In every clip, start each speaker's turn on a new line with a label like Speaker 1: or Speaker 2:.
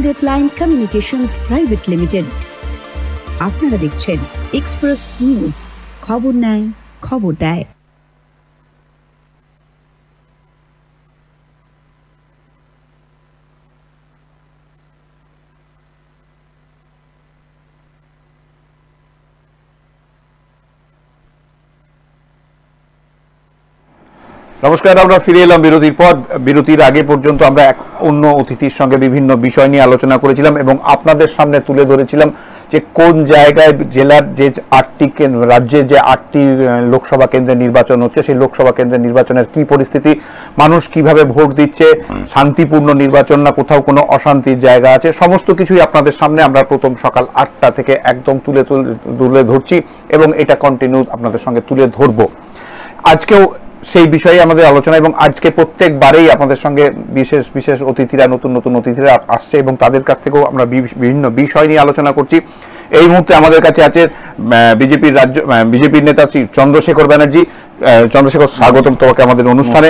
Speaker 1: Bullet line communications private limited. আপনারা দেখছেন express news, খবর নেয়, খবর দেয়।
Speaker 2: নমস্কার, আমরা ফিরে এলাম বিরতির পর। বিরতির আগে পর্যন্ত আমরা এক অন্য অতিথির সঙ্গে বিভিন্ন বিষয় নিয়ে আলোচনা করেছিলাম এবং আপনাদের সামনে তুলে ধরেছিলাম যে কোন জায়গায় জেলার যে 8টি রাজ্যে যে 8টি লোকসভা কেন্দ্রে নির্বাচন হচ্ছে, সেই লোকসভা কেন্দ্রের নির্বাচনের কি পরিস্থিতি, মানুষ কিভাবে ভোট দিচ্ছে, শান্তিপূর্ণ নির্বাচন না কোথাও কোনো অশান্তির জায়গা আছে, সমস্ত কিছুই আপনাদের সামনে আমরা প্রথম সকাল 8টা থেকে একদম তুলে ধরছি এবং এটা কন্টিনিউ আপনাদের সঙ্গে তুলে ধরবো। আজকেও সেই বিষয়ে আমাদের আলোচনা এবং আজকে প্রত্যেকবারেই আপনাদের সঙ্গে বিশেষ বিশেষ অতিথিরা, নতুন নতুন অতিথিরা আসছে এবং তাদের কাছ থেকেও আমরা বিভিন্ন বিষয় নিয়ে আলোচনা করছি। এই মুহূর্তে আমাদের কাছে আছে বিজেপির নেতা শ্রী চন্দ্রশেখর ব্যানার্জি। চন্দ্রশেখর, স্বাগতম তোমাকে আমাদের অনুষ্ঠানে।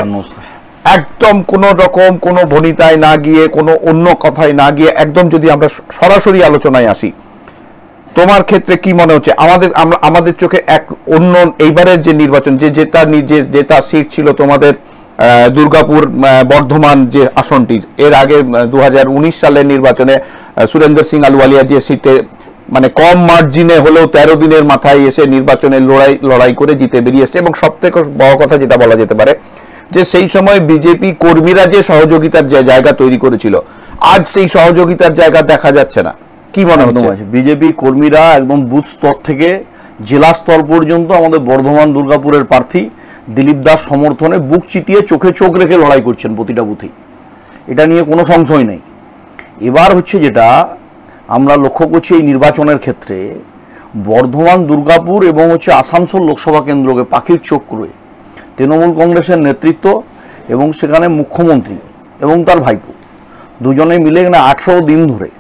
Speaker 2: একদম কোনো রকম কোনো ভনিতায় না গিয়ে, কোনো অন্য কথায় না গিয়ে একদম যদি আমরা সরাসরি আলোচনায় আসি, তোমার ক্ষেত্রে কি মনে হচ্ছে? আমাদের চোখে এক অন্য এইবারের যে নির্বাচন, যেটা সিট ছিল তোমাদের দুর্গাপুর বর্ধমান যে আসনটি, এর আগে 2019 সালের নির্বাচনে সুরেন্দ্র সিং আলুওয়ালিয়া যে সিটে মানে কম মার্জিনে হলেও 13 দিনের মাথায় এসে নির্বাচনের লড়াই করে জিতে বেরিয়েছে এবং সব থেকে বড় কথা যেটা বলা যেতে পারে যে সেই সময় বিজেপি কর্মীরা যে সহযোগিতার যে জায়গা তৈরি করেছিল, আজ সেই সহযোগিতার জায়গা দেখা যাচ্ছে না। কি মনে হচ্ছে?
Speaker 3: বিজেপি কর্মীরা একদম বুথ স্তর থেকে জেলা স্তর পর্যন্ত আমাদের বর্ধমান দুর্গাপুরের প্রার্থী দিলীপ দাস সমর্থনে বুক চিতিয়ে চোখে চোখ রেখে লড়াই করছেন প্রতিটা বুথেই, এটা নিয়ে কোনো সংশয় নেই। এবার হচ্ছে যেটা আমরা লক্ষ্য করছি এই নির্বাচনের ক্ষেত্রে, বর্ধমান দুর্গাপুর এবং হচ্ছে আসানসোল লোকসভা কেন্দ্রকে পাখির চোখ করে তৃণমূল কংগ্রেসের নেতৃত্ব এবং সেখানে মুখ্যমন্ত্রী এবং তার ভাইপো দুজনে মিলে এখানে 18 দিন ধরে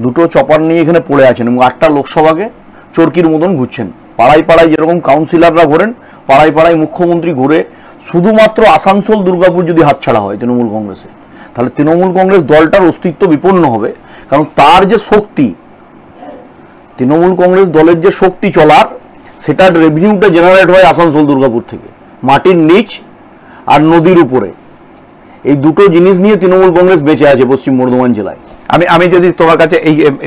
Speaker 3: দুটো চপার নিয়ে এখানে পড়ে আছেন এবং 8টা লোকসভাকে চরকির মতন ঘুরছেন। পাড়ায় পাড়ায় যেরকম কাউন্সিলররা ঘোরেন, পাড়ায় পাড়ায় মুখ্যমন্ত্রী ঘুরে। শুধুমাত্র আসানসোল দুর্গাপুর যদি হাতছাড়া হয় তৃণমূল কংগ্রেসে, তাহলে তৃণমূল কংগ্রেস দলটার অস্তিত্ব বিপন্ন হবে। কারণ তার যে শক্তি, তৃণমূল কংগ্রেস দলের যে শক্তি চলার, সেটার রেভিনিউটা জেনারেট হয় আসানসোল দুর্গাপুর থেকে, মাটির নিচ আর নদীর উপরে। এই দুটো জিনিস নিয়ে তৃণমূল কংগ্রেস বেঁচে আছে পশ্চিম বর্ধমান জেলায়।
Speaker 2: আমি যদি তোমার কাছে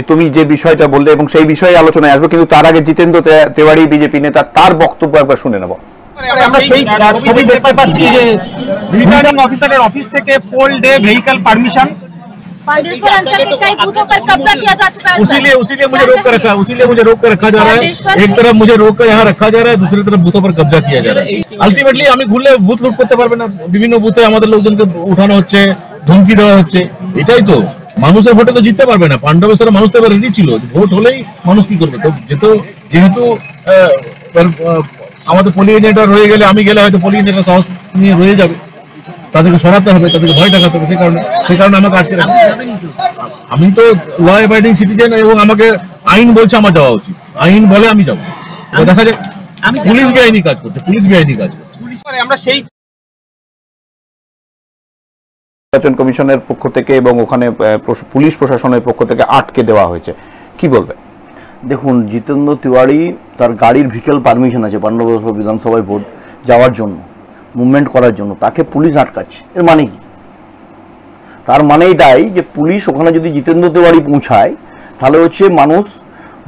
Speaker 2: তুমি যে বিষয়টা বললে এবং সেই বিষয়ে আলোচনায় আসবো, কিন্তু তার আগে জিতেন্দ্র তেওয়ারি বিজেপি নেতা, তার বক্তব্য একবার শুনে নেব।
Speaker 4: আমরা সেই ছবি দেখতে পাচ্ছি যে রিটার্নিং অফিসারের অফিস থেকে poll day vehicle permission
Speaker 5: Pandeshwar अंचल के कई बूथों पर कब्जा किया जा चुका है।
Speaker 4: उसीलिए मुझे रोक कर रखा जा रहा है। एक तरफ मुझे रोक कर यहाँ रखा जा रहा है, दूसरी तरफ बूथों पर कब्जा किया जा रहा है। अल्टीमेटली আমি ঘুরলে বুথ লুট করতে পারবে না, বিভিন্ন বুথে আমাদের লোকজনকে উঠানো হচ্ছে, ধমকি দেওয়া হচ্ছে। এটাই তো, মানুষের ভোটে তো জিততে পারবে না। পাণ্ডবেশ্বরের মানুষ তো এবার রেডি ছিল, ভোট হলেই মানুষ কি করবে? তো যেহেতু আমাদের পোলিং এজেন্টরা রয়ে গেলে, আমি গেলে হয়তো পোলিং এজেন্টরা সাহস নিয়ে রয়ে যাবে, তাদেরকে সরাতে হবে, তাদেরকে ভয় দেখাতে হবে। সেই কারণে আমাকে আটকে রাখবে। আমি তো ল অ্যাবাইডিং সিটিজেন এবং আমাকে আইন বলছে আমার যাওয়া উচিত, আইন বলে আমি যাবো। দেখা যাক, পুলিশ বেআইনি কাজ করছে। আমরা সেই
Speaker 2: নির্বাচন কমিশনের পক্ষ থেকে এবং ওখানে পুলিশ প্রশাসনের পক্ষ থেকে আটকে দেওয়া হয়েছে, কি বলবে?
Speaker 3: দেখুন, জিতেন্দ্র তিওয়ারি তার গাড়ির ভিকেল পারমিশন আছে পাণ্ডবেশ্বর বিধানসভায় ভোট যাওয়ার জন্য, মুভমেন্ট করার জন্য, তাকে পুলিশ আটকাচ্ছে। এর মানে কি? তার মানে এটাই যে পুলিশ ওখানে যদি জিতেন্দ্র তিওয়ারি পৌঁছায়, তাহলে হচ্ছে মানুষ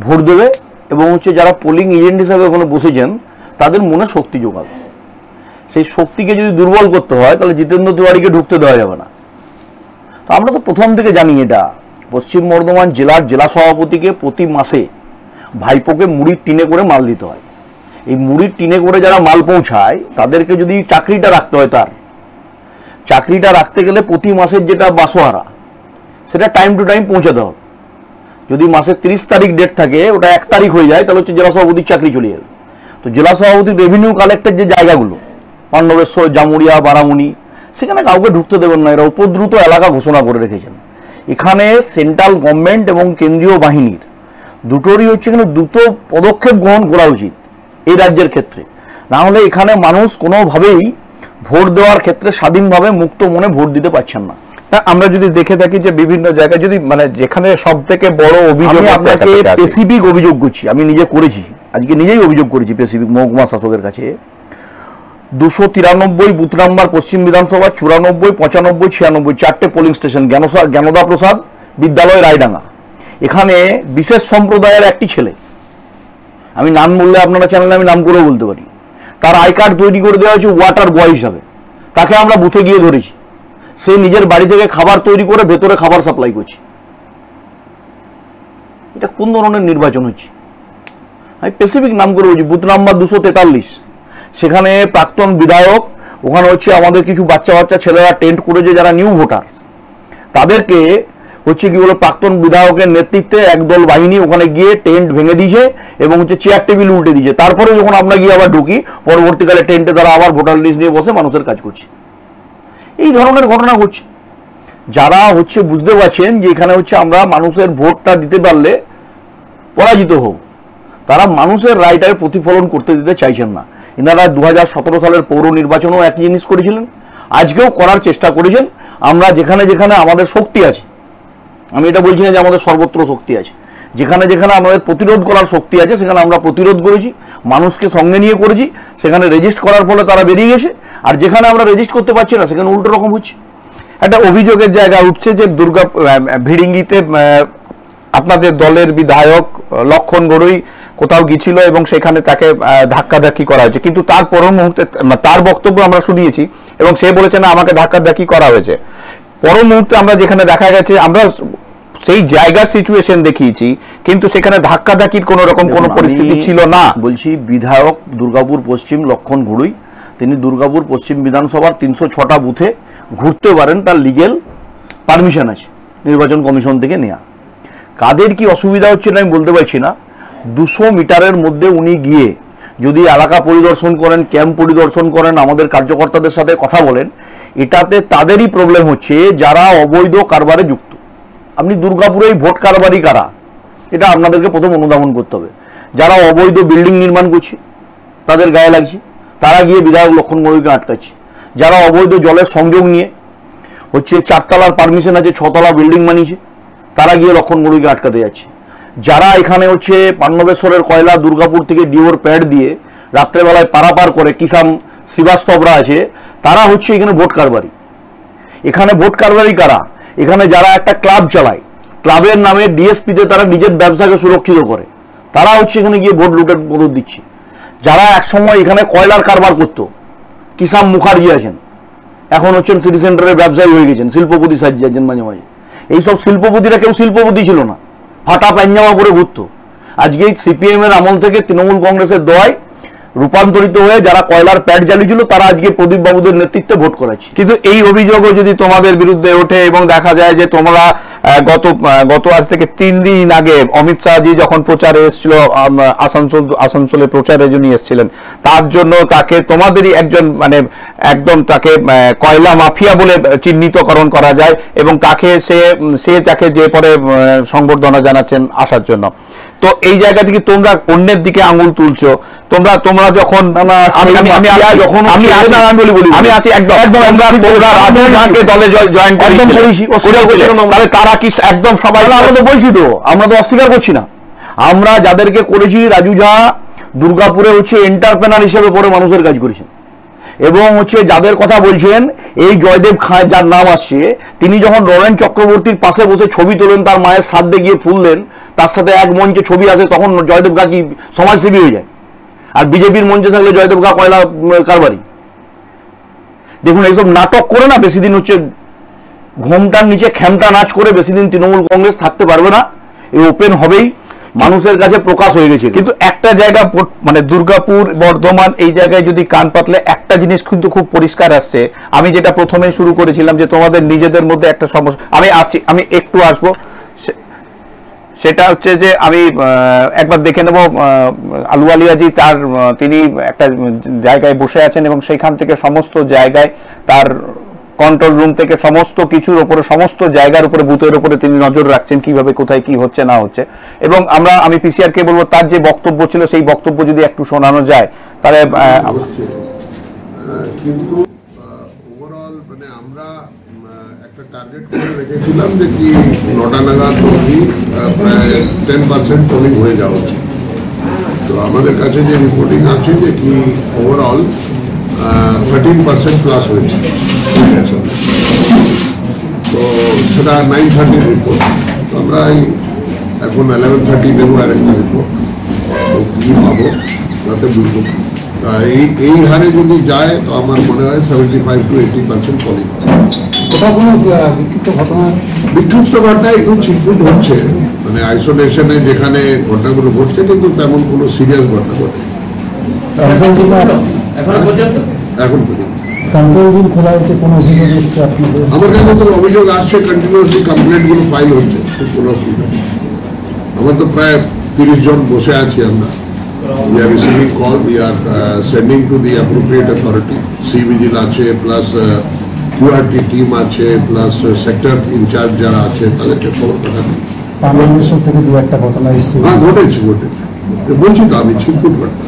Speaker 3: ভোট দেবে এবং হচ্ছে যারা পোলিং এজেন্ট হিসাবে ওখানে বসেছেন তাদের মনে শক্তি যোগাবে। সেই শক্তিকে যদি দুর্বল করতে হয়, তাহলে জিতেন্দ্র তিওয়ারিকে ঢুকতে দেওয়া যাবে না। তো আমরা তো প্রথম থেকে জানি এটা, পশ্চিম বর্ধমান জেলার জেলা সভাপতিকে প্রতি মাসে ভাইপোকে মুড়ির টিনে করে মাল দিতে হয়। এই মুড়ির টিনে করে যারা মাল পৌঁছায় তাদেরকে যদি চাকরিটা রাখতে হয়, তার চাকরিটা রাখতে গেলে প্রতি মাসের যেটা বাসোহারা, সেটা টাইম টু টাইম পৌঁছাতে হবে। যদি মাসের 30 তারিখ ডেট থাকে, ওটা 1 তারিখ হয়ে যায়, তাহলে হচ্ছে জেলা সভাপতির চাকরি চলে যাবে। তো জেলা সভাপতির রেভিনিউ কালেক্টের যে জায়গাগুলো, পাণ্ডবেশ্বর, জামুরিয়া, বারামুনি, সেখানে কাউকে ঢুকতে দেবেন না। এরা উপদ্রুত এলাকা ঘোষণা করে রেখেছেন। এখানে সেন্ট্রাল গভর্নমেন্ট এবং কেন্দ্রীয় বাহিনীর দুটোরই হচ্ছে এখানে দ্রুত পদক্ষেপ গ্রহণ করা উচিত এই রাজ্যের ক্ষেত্রে। না হলে এখানে মানুষ কোনোভাবেই ভোট দেওয়ার ক্ষেত্রে স্বাধীনভাবে মুক্ত মনে ভোট দিতে পারছেন না।
Speaker 2: না, আমরা যদি দেখে থাকি যে বিভিন্ন জায়গায় যদি মানে যেখানে সব থেকে বড় অভিযোগ,
Speaker 3: আমি আপনাকে স্পেসিফিক অভিযোগ করছি, আমি নিজে করেছি, আজকে নিজেই অভিযোগ করেছি স্পেসিফিক মহকুমা শাসকের কাছে। 293 বুথ নাম্বার পশ্চিম বিধানসভা, 94, 95, 96 চারটে পোলিং স্টেশন, জ্ঞানদা প্রসাদ বিদ্যালয় রায়ডাঙ্গা। এখানে বিশেষ সম্প্রদায়ের একটি ছেলে, আমি নাম বললে আপনারা চ্যানেলে আমি নাম করেও বলতে পারি, তার আই কার্ড তৈরি করে দেওয়া হয়েছে ওয়াটার বয় হিসাবে। তাকে আমরা বুথে গিয়ে ধরেছি, সে নিজের বাড়ি থেকে খাবার তৈরি করে ভেতরে খাবার সাপ্লাই করছে। এটা কোন ধরনের নির্বাচন হচ্ছে? আমি স্পেসিফিক নাম করে বলছি, বুথ নাম্বার 243, সেখানে প্রাক্তন বিধায়ক, ওখানে হচ্ছে আমাদের কিছু বাচ্চা বাচ্চা ছেলেরা টেন্ট করেছে যারা নিউ ভোটার, তাদেরকে হচ্ছে কি বলে প্রাক্তন বিধায়কের নেতৃত্বে একদল বাহিনী ওখানে গিয়ে টেন্ট ভেঙে দিয়েছে এবং হচ্ছে চেয়ার টেবিল উল্টে দিয়েছে। তারপরে যখন আমরা গিয়ে আবার ঢুকি, পরবর্তীকালে টেন্টে তারা আবার ভোটার লিস্ট নিয়ে বসে মানুষের কাজ করছে। এই ধরনের ঘটনা ঘটছে। যারা হচ্ছে বুঝতে পারছেন যে এখানে হচ্ছে আমরা মানুষের ভোটটা দিতে পারলে পরাজিত হব, তারা মানুষের রায়টাকে প্রতিফলন করতে দিতে চাইছেন না। এনারা 2017 সালের পৌর নির্বাচনেও একই জিনিস করেছিলেন, আজকেও করার চেষ্টা করেছেন। আমরা যেখানে যেখানে আমাদের শক্তি আছে, আমি এটা বলছি না যে আমাদের সর্বত্র শক্তি আছে, যেখানে যেখানে আমাদের প্রতিরোধ করার শক্তি আছে সেখানে আমরা প্রতিরোধ করেছি, মানুষকে সঙ্গে নিয়ে করেছি। সেখানে রেজিস্ট করার ফলে তারা বেরিয়ে গেছে, আর যেখানে আমরা রেজিস্ট করতে পারছি না সেখানে উল্টো রকম হচ্ছে।
Speaker 2: একটা অভিযোগের জায়গা উঠছে যে ভিড়িঙ্গিতে আপনাদের দলের বিধায়ক লক্ষণ গড়ই কোথাও গিয়েছিল এবং সেখানে তাকে ধাক্কাধাক্কি করা হয়েছে, কিন্তু তার পর মুহূর্তে তার বক্তব্য আমরা শুনিয়েছি এবং সে বলেছে না আমাকে ধাক্কাধাক্কি করা হয়েছে। পর মুহূর্তে আমরা যেখানে দেখা গেছে আমরা সেই জায়গার সিচুয়েশন দেখিয়েছি, কিন্তু সেখানে ধাক্কাধাক্কির কোন রকম কোন পরিস্থিতি ছিল না।
Speaker 3: বলছি বিধায়ক দুর্গাপুর পশ্চিম লক্ষণ গড়ই, তিনি দুর্গাপুর পশ্চিম বিধানসভার 306টা বুথে ঘুরতে পারেন, তার লিগেল পারমিশন আছে নির্বাচন কমিশন থেকে নেওয়া। কাদের কি অসুবিধা হচ্ছে না আমি বলতে পারছি না। 200 মিটারের মধ্যে উনি গিয়ে যদি এলাকা পরিদর্শন করেন, ক্যাম্প পরিদর্শন করেন, আমাদের কার্যকর্তাদের সাথে কথা বলেন, এটাতে তাদেরই প্রবলেম হচ্ছে যারা অবৈধ কারবারে যুক্ত। আপনি দুর্গাপুরে ভোট কারবারি কারা, এটা আপনাদেরকে প্রথম অনুধাবন করতে হবে। যারা অবৈধ বিল্ডিং নির্মাণ করছে তাদের গায়ে লাগছে, তারা গিয়ে বিধায়ক লক্ষণ গড়ইকে আটকাচ্ছে। যারা অবৈধ জলের সংযোগ নিয়ে হচ্ছে 4 তলার পারমিশন আছে 6 তলা বিল্ডিং বানিয়েছে, তারা গিয়ে লক্ষণ গড়ইকে আটকাতে যাচ্ছে। যারা এখানে হচ্ছে পান্নবেশ্বরের কয়লা দুর্গাপুর থেকে ডিওর প্যাড দিয়ে রাত্রেবেলায় পারাপার করে কিষাম শ্রীবাস্তবরা আছে, তারা হচ্ছে এখানে ভোট কারবারি। এখানে ভোট কারবারি কারা? এখানে যারা একটা ক্লাব চালায়, ক্লাবের নামে ডিএসপিতে তারা নিজের ব্যবসাকে সুরক্ষিত করে, তারা হচ্ছে এখানে গিয়ে ভোট লুটের মদত দিচ্ছে। যারা একসময় এখানে কয়লার কারবার করতো, কিষাম মুখার্জি আছেন, এখন হচ্ছেন সিটি সেন্টারের ব্যবসায়ী হয়ে গেছেন, শিল্পপতি সাজিয়ে আছেন মাঝে মাঝে। এইসব শিল্পপতিরা কেউ শিল্পপতি ছিল না, ফাটা পাঞ্জামা পরে ঘুরতো। আজকে সিপিএম এর আমল থেকে তৃণমূল কংগ্রেসের দোয়ায় রূপান্তরিত হয়ে যারা কয়লার প্যাড জ্বালিয়েছিল তারা আজকে প্রদীপ বাবুদের নেতৃত্বে ভোট করাচ্ছে।
Speaker 2: কিন্তু এই অভিযোগও যদি তোমাদের বিরুদ্ধে ওঠে এবং দেখা যায় যে তোমরা গত আজ থেকে 3 দিন আগে অমিত শাহজি যখন প্রচারে এসেছিল, আসানসোলে প্রচারের জন্য এসেছিলেন, তার জন্য তাকে তোমাদেরই একজন মানে একদম তাকে কয়লা মাফিয়া বলে চিহ্নিতকরণ করা যায় এবং তাকে সে তাকে যে পরে সংবর্ধনা জানাচ্ছেন আসার জন্য। তো এই জায়গা থেকে তোমরা অন্যের দিকে আঙুল তুলছো। তোমরা যখন আমি আছি একদম দলে জয়েন করেছি, তারা কি একদম সবাই?
Speaker 3: আমরা তো বলছি তো, আমরা তো অস্বীকার করছি না। আমরা যাদেরকে করেছি, রাজু ঝা দুর্গাপুরে হচ্ছে এন্টারপ্রেনার হিসেবে পরে মানুষের কাজ করেছেন, এবং হচ্ছে যাদের কথা বলছেন এই জয়দেব খাঁ যার নাম আসছে, তিনি যখন নরেন চক্রবর্তীর পাশে বসে ছবি তোলেন, তার মায়ের শ্রাদ্ধে গিয়ে ফুল দেন, তার সাথে এক মঞ্চে ছবি আসে, তখন জয়দেব খা কি সমাজসেবী হয়ে যায়? আর বিজেপির মঞ্চে থাকলে জয়দেব খা কয়লা কারবারি। দেখুন এইসব নাটক করে না বেশি দিন হচ্ছে ঘোমটার নিচে খ্যামটা নাচ করে বেশি দিন তৃণমূল কংগ্রেস থাকতে পারবে না। এই ওপেন হবেই, মানুষের কাছে প্রকাশ হয়ে গেছে।
Speaker 2: কিন্তু একটা জায়গা মানে দুর্গাপুর, বর্ধমান, এই জায়গায় যদি কান পাতলে একটা জিনিস কিন্তু খুব পরিষ্কার আসছে। আমি যেটা প্রথমে শুরু করেছিলাম যে তোমাদের নিজেদের মধ্যে একটা সমস্যা, আমি একটু আসবো, সেটা হচ্ছে যে আমি একবার দেখে নেব আলুওয়ালিয়াজি তিনি একটা জায়গায় বসে আছেন এবং সেইখান থেকে সমস্ত জায়গায় তার কন্ট্রোল রুম থেকে সমস্ত কিছুর উপরে, সমস্ত জায়গার উপরে, বুথের উপরে তিনি নজর রাখছেন কিভাবে কোথায় কি হচ্ছে না হচ্ছে। এবং আমি পিসিআর কে বলবো তার যে বক্তব্য ছিল সেই বক্তব্য যদি একটু শোনানো যায় তাহলে।
Speaker 6: কিন্তু ওভারঅল মানে আমরা একটা টার্গেট করে রেখেছিলাম যে কি 9টা নাগাদ অবধি প্রায় 10% পোলিং হয়ে যাওয়া উচিত। তো আমাদের কাছে যে রিপোর্টিং আছে যে কি ওভারঅল 13% প্লাস হয়েছে। তো সেটা 9:30 রিপোর্ট। তো আমরা এখন 11:30 দেবো আর একটা রিপোর্ট। তো কী পাবো তাতে বুঝবো। এই হারে যদি যায় তো আমার মনে হয় 75 to 80% পোলিং।
Speaker 7: কোথাও কোনো বিক্ষিপ্ত
Speaker 6: ঘটনা একটু ছিটফুট হচ্ছে, মানে আইসোলেশনে যেখানে ঘটনাগুলো ঘটছে, কিন্তু তেমন কোনো সিরিয়াস ঘটনা ঘটে এখন পর্যন্ত। আমার কাছে তো অভিযোগ আসছে, কন্টিনিউয়াসলি কমপ্লেন্টগুলো ফাইল হচ্ছে, কোনো অসুবিধা নেই। আমার তো প্রায় 30 জন বসে আছি আমরা। We are receiving call, we are sending to the appropriate authority. C-Vigil আছে, প্লাস QRT টিম আছে, প্লাস সেক্টর ইনচার্জ যারা আছে তাদেরকে খবর পাঠানো। হ্যাঁ ঘটেছে, বলছি তো আমি ছিটফুট ঘটনা,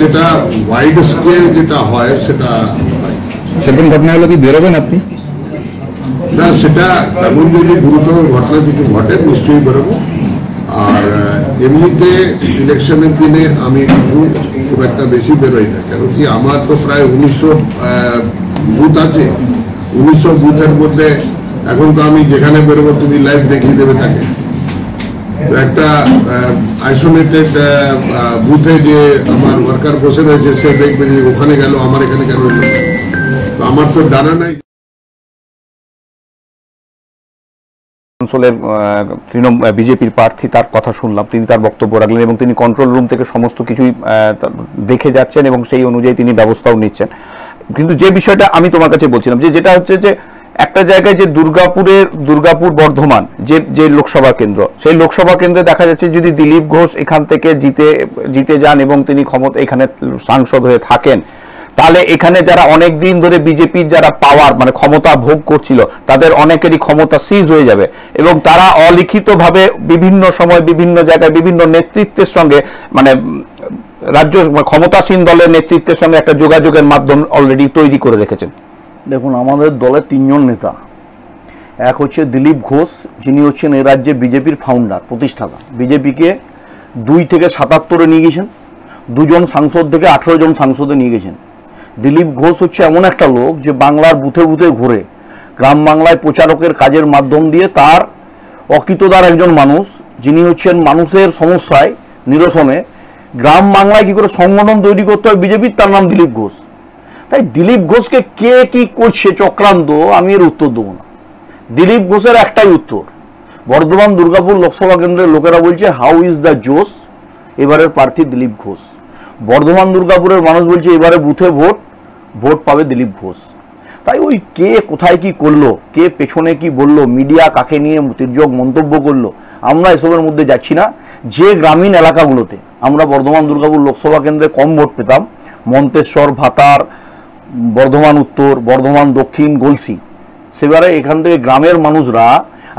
Speaker 6: যেটা ওয়াইড স্কেল যেটা হয় সেটা
Speaker 2: সেকেন্ড ঘটনা হলো কি বেরোবেন আপনি?
Speaker 6: না, সেটা তেমন যদি গুরুতর ঘটনা কিছু ঘটে নিশ্চয়ই বেরোবো। আর এমনিতে ইলেকশনের দিনে আমি কিছু খুব একটা বেশি বেরোই না, কেন কি আমার তো প্রায় 1900 বুথ আছে। 1900 বুথের মধ্যে এখন তো আমি যেখানে বেরোবো তুমি লাইভ দেখিয়ে দেবে তাকে। তো একটা আইসোলেটেড বুথে যে আমার ওয়ার্কার বসে রয়েছে সে দেখবে যে ওখানে গেল, আমার এখানে কেন এলো, তো আমার তো জানা নাই।
Speaker 2: অঞ্চলের বিজেপির প্রার্থী, তার কথা শুনলাম, তিনি তার বক্তব্য রাখলেন এবং তিনি কন্ট্রোল রুম থেকে সমস্ত কিছুই দেখে যাচ্ছেন এবং সেই অনুযায়ী তিনি ব্যবস্থাও নিচ্ছেন। কিন্তু যে বিষয়টা আমি তোমার কাছে বলছিলাম যে যেটা হচ্ছে যে একটা জায়গায় যে দুর্গাপুর বর্ধমান যে লোকসভা কেন্দ্র, সেই লোকসভা কেন্দ্রে দেখা যাচ্ছে যদি দিলীপ ঘোষ এখান থেকে জিতে যান এবং তিনি এখানে সাংসদ হয়ে থাকেন, তাহলে এখানে যারা অনেক দিন ধরে বিজেপির যারা পাওয়ার মানে ক্ষমতা ভোগ করছিল তাদের অনেকেরই ক্ষমতা সিজ হয়ে যাবে এবং তারা অলিখিতভাবে বিভিন্ন সময় বিভিন্ন জায়গায় বিভিন্ন নেতৃত্বের সঙ্গে মানে রাজ্য ক্ষমতাসীন দলের নেতৃত্বের সঙ্গে একটা যোগাযোগের মাধ্যম অলরেডি তৈরি করে রেখেছেন।
Speaker 3: দেখুন, আমাদের দলে 3 জন নেতা। এক হচ্ছে দিলীপ ঘোষ, যিনি হচ্ছেন এই রাজ্যে বিজেপির ফাউন্ডার, প্রতিষ্ঠাতা। বিজেপিকে 2 থেকে 77-এ নিয়ে গেছেন, 2 জন সাংসদ থেকে 18 জন সাংসদে নিয়ে গেছেন। দিলীপ ঘোষ হচ্ছে এমন একটা লোক যে বাংলার বুথে বুথে ঘুরে গ্রাম বাংলায় প্রচারকের কাজের মাধ্যম দিয়ে তার অকৃতদার একজন মানুষ, যিনি হচ্ছেন মানুষের সমস্যায় নিরসনে গ্রাম বাংলায় কি করে সংগঠন তৈরি করতে হয় বিজেপির, তার নাম দিলীপ ঘোষ। তাই দিলীপ ঘোষকে কে কি করছে চক্রান্ত, আমি এর উত্তর দেবো না। দিলীপ ঘোষের একটাই উত্তর, বর্ধমান দুর্গাপুর লোকসভা কেন্দ্রের লোকেরা বলছে হাউ ইজ দ্য জোস, এবারের প্রার্থী দিলীপ ঘোষ। বর্ধমান দুর্গাপুরের মানুষ বলছে এবারে বুথে ভোট পাবে দিলীপ ঘোষ। তাই ওই কে কোথায় কি করলো, কে পেছনে কি বললো, মিডিয়া কাকে নিয়ে তির্যক মন্তব্য করলো, আমরা এসবের মধ্যে যাচ্ছি না। যে গ্রামীণ এলাকাগুলোতে আমরা বর্ধমান দুর্গাপুর লোকসভা কেন্দ্রে কম ভোট পেতাম, মন্তেশ্বর, ভাতার, বর্ধমান উত্তর, বর্ধমান দক্ষিণ, গলসি, সেবারে এখান থেকে গ্রামের মানুষরা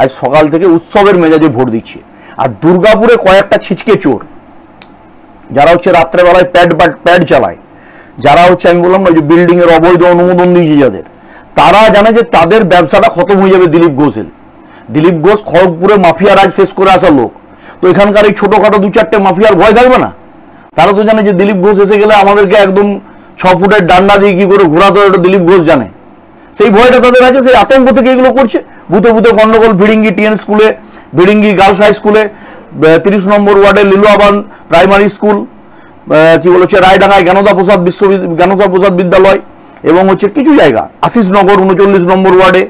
Speaker 3: আজ সকাল থেকে উৎসবের মেজাজে ভোট দিচ্ছে। আর দুর্গাপুরে কয়েকটা ছিচকে চোর যারা হচ্ছে রাত্রেবেলায় প্যাড চালায়, যারা হচ্ছে আমি বললাম না যে বিল্ডিং এর অবৈধ অনুমোদন দিয়েছে যাদের, তারা জানে যে তাদের ব্যবসাটা খতম হয়ে যাবে দিলীপ ঘোষের। দিলীপ ঘোষ খড়গপুরে মাফিয়া রাজ শেষ করে আসা লোক, তো এখানকার এই ছোটখাটো 2-4টে মাফিয়ার ভয় থাকবে না? তারা তো জানে যে দিলীপ ঘোষ এসে গেলে আমাদেরকে একদম 6 ফুটের ডান্ডা দিয়ে কি করে ঘোরাতে হয়, দিলীপ ঘোষ জানে। সেই ভয়টা তাদের আছে, সেই আতঙ্ক থেকে এগুলো করছে। বুথে বুথে গন্ডগোল, ভিড়িঙ্গি টিএন স্কুলে, ভিড়িঙ্গি গার্লস হাই স্কুলে, 30 নম্বর ওয়ার্ডে লিলুয়াবান প্রাইমারি স্কুল, কি বলেছে রায়ডাঙ্গায় জ্ঞানদা প্রসাদ বিদ্যালয়, এবং হচ্ছে কিছু জায়গা আশিসনগর 39 নম্বর ওয়ার্ডে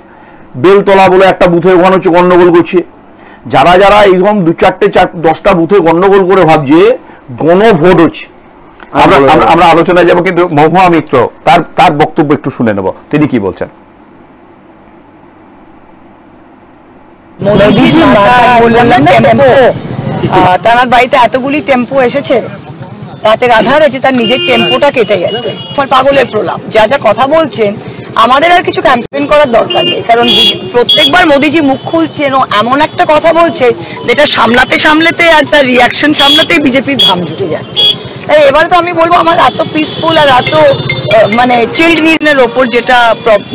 Speaker 3: বেলতলা বলে একটা বুথে ওখানে হচ্ছে গন্ডগোল করছে। যারা এইরকম 2-4-10টা বুথে গন্ডগোল করে ভাবছে গণভোট হচ্ছে।
Speaker 2: আমরা আলোচনায় যাবো, কিন্তু মহুয়া মিত্র তার বক্তব্য একটু শুনে নেব, তিনি কি বলছেন।
Speaker 8: তার বাড়িতে এতগুলি টেম্পো এসেছে, রাতের আধার আছে, তার নিজের টেম্পোটা কেটে গেছে। পাগলের প্রলাপ, যা কথা বলছেন আমাদের আর কিছু ক্যাম্পেইন করার দরকার নেই, কারণ প্রত্যেকবার মোদিজি মুখ খুলছেন ও এমন একটা কথা বলছে যেটা সামলাতে আর তার রিয়াকশন সামলাতেই বিজেপির ঘাম ছুটে যাচ্ছে। তাই এবার তো আমি বলবো আমার এত পিসফুল আর এত মানে চিল্ড নির্ণয়ের ওপর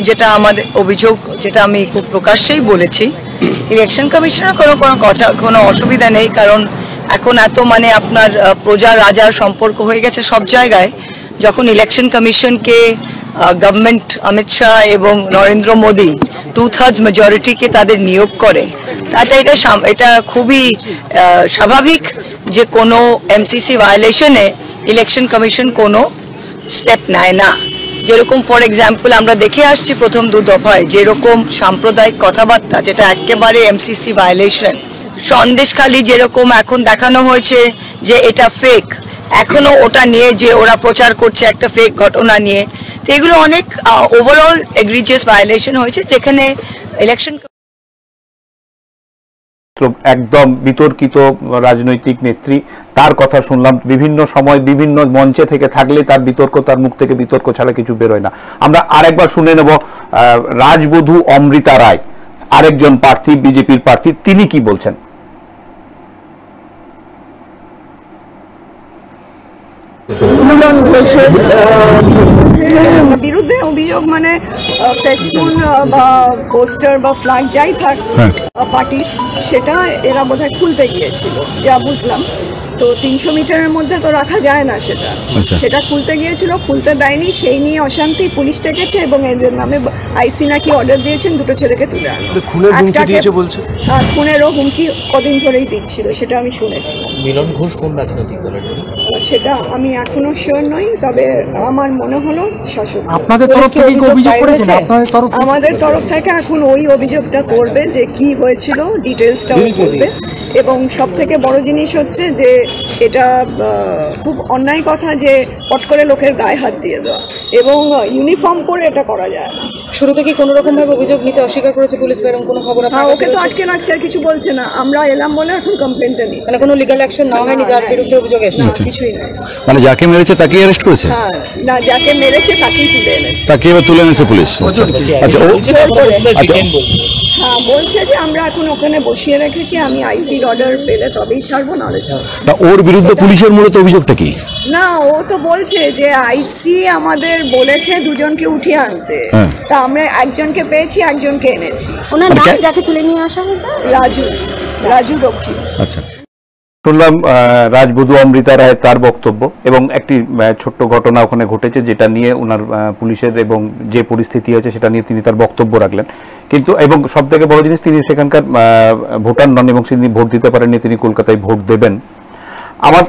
Speaker 8: যেটা আমাদের অভিযোগ, যেটা আমি খুব প্রকাশ্যেই বলেছি, ইলেকশন কমিশনের কোনো অসুবিধা নেই, কারণ এখন এত মানে আপনার প্রজা রাজার সম্পর্ক হয়ে গেছে সব জায়গায়। যখন ইলেকশন কমিশনকে গভর্নমেন্ট অমিত শাহ এবং নরেন্দ্র মোদী 2/3 মেজরিটিকে তাদের নিয়োগ করে, তাতে এটা খুবই স্বাভাবিক যে কোনো এমসিসি ভায়োলেশনে ইলেকশন কমিশন কোনো স্টেপ নেয় না। যেরকম ফর এক্সাম্পল আমরা দেখে আসছি প্রথম 2 দফায় যেরকম সাম্প্রদায়িক কথাবার্তা, যেটা একেবারে এমসিসি ভায়োলেশন। সন্দেশখালী যেরকম এখন দেখানো হয়েছে যে এটা ফেক, এখনো ওটা নিয়ে যে ওরা প্রচার করছে একটা ফেক ঘটনা নিয়ে, তো এগুলো অনেক ওভারঅল এগ্রিজিয়াস ভায়োলেশন হয়েছে, যেখানে ইলেকশন
Speaker 2: একদম বিতর্কিত রাজনৈতিক নেত্রী, তার কথা শুনলাম বিভিন্ন সময় বিভিন্ন মঞ্চে থেকে থাকলে তার বিতর্ক, তার মুখ থেকে বিতর্ক ছাড়া কিছু বেরোয় না। আমরা আরেকবার শুনে নেব রাজবধূ অমৃতা রায়, আরেকজন প্রার্থী, বিজেপির প্রার্থী, তিনি কি বলছেন।
Speaker 9: মিলন ঘোষের বিরুদ্ধে অভিযোগ মানে ফেস্টুন বা পোস্টার বা ফ্ল্যাগ যাই থাক পার্টির, সেটা এরা বোধহয় খুলতে গিয়েছিল যা বুঝলাম। তো 300 মিটারের মধ্যে তো রাখা যায় না সেটা খুলতে গিয়েছিল, খুলতে দেয়নি, সেই নিয়ে অশান্তি, পুলিশ ডেকেছে এবং এদের নামে আইসি নাকি অর্ডার দিয়েছেন 2 ছেলেকে তুলে আনতে। হ্যাঁ, খুনেরও হুমকি কদিন ধরেই দিচ্ছিল, সেটা আমি শুনেছি।
Speaker 10: মিলন ঘোষ কোন রাজনৈতিক দলের?
Speaker 9: সেটা আমি এখনো শিওর নই, তবে আমার মনে হলো শাসক।
Speaker 10: আপনাদের তরফ থেকে অভিযোগ করেছেন?
Speaker 9: আমাদের তরফ থেকে এখন ওই অভিযোগটা করবে যে কি হয়েছিল, ডিটেলসটাও করবে। এবং সব থেকে বড় জিনিস হচ্ছে যে এটা খুব অন্যায় কথা যে পট করে লোকের গায়ে হাত দিয়ে দেওয়া, এবং ইউনিফর্ম করে এটা করা যায় না।
Speaker 11: শুরু থেকে কোনো রকম ভাবে অভিযোগ নিতে অস্বীকার করেছে পুলিশ, এরকম কোনো খবর আপনার কাছে?
Speaker 9: ওকে তো আটকে রাখছে, আর কিছু বলছে না। আমরা এলাম বলে এখন কমপ্লেনটা নিই,
Speaker 11: মানে কোনো লিগ্যাল অ্যাকশন না হয়নি যার বিরুদ্ধে অভিযোগ এসেছে?
Speaker 9: কিছুই নাই,
Speaker 12: মানে যাকে মেরেছে তাকে অ্যারেস্ট করেছে?
Speaker 9: হ্যাঁ, না, যাকে মেরেছে তাকেই তুলে এনেছে,
Speaker 12: তাকে এবার তুলে এনেছে পুলিশ। আচ্ছা,
Speaker 9: হ্যাঁ, বলছে যে আমরা এখন ওখানে বসিয়ে রেখেছি, আমি আইসি অর্ডার পেলে তবেই ছাড়বো, নাহলে ছাড়বো
Speaker 12: না। ওর বিরুদ্ধে পুলিশের মূলত অভিযোগটা কি?
Speaker 9: না, ও তো বলছে যে আইসি আমাদের বলেছে 2 জনকে উঠিয়ে আনতে, তা আমরা একজনকে পেয়েছি, একজনকে এনেছি।
Speaker 5: ওনার নাম যাকে তুলে নিয়ে আসা হয়েছে
Speaker 9: রাজু রক্ষী।
Speaker 12: আচ্ছা,
Speaker 2: শুনলাম রাজবধূ অমৃতা রায়, তার বক্তব্য, এবং একটি ছোট্ট ঘটনা ওখানে ঘটেছে যেটা নিয়ে ওনার পুলিশের এবং যে পরিস্থিতি হয়েছে সেটা নিয়ে তিনি তার বক্তব্য রাখলেন। কিন্তু এবং সব থেকে বড় জিনিস, তিনি সেখানকার ভোটার নন এবং তিনি ভোট দিতে পারেননি, তিনি কলকাতায় ভোট দেবেন। আমার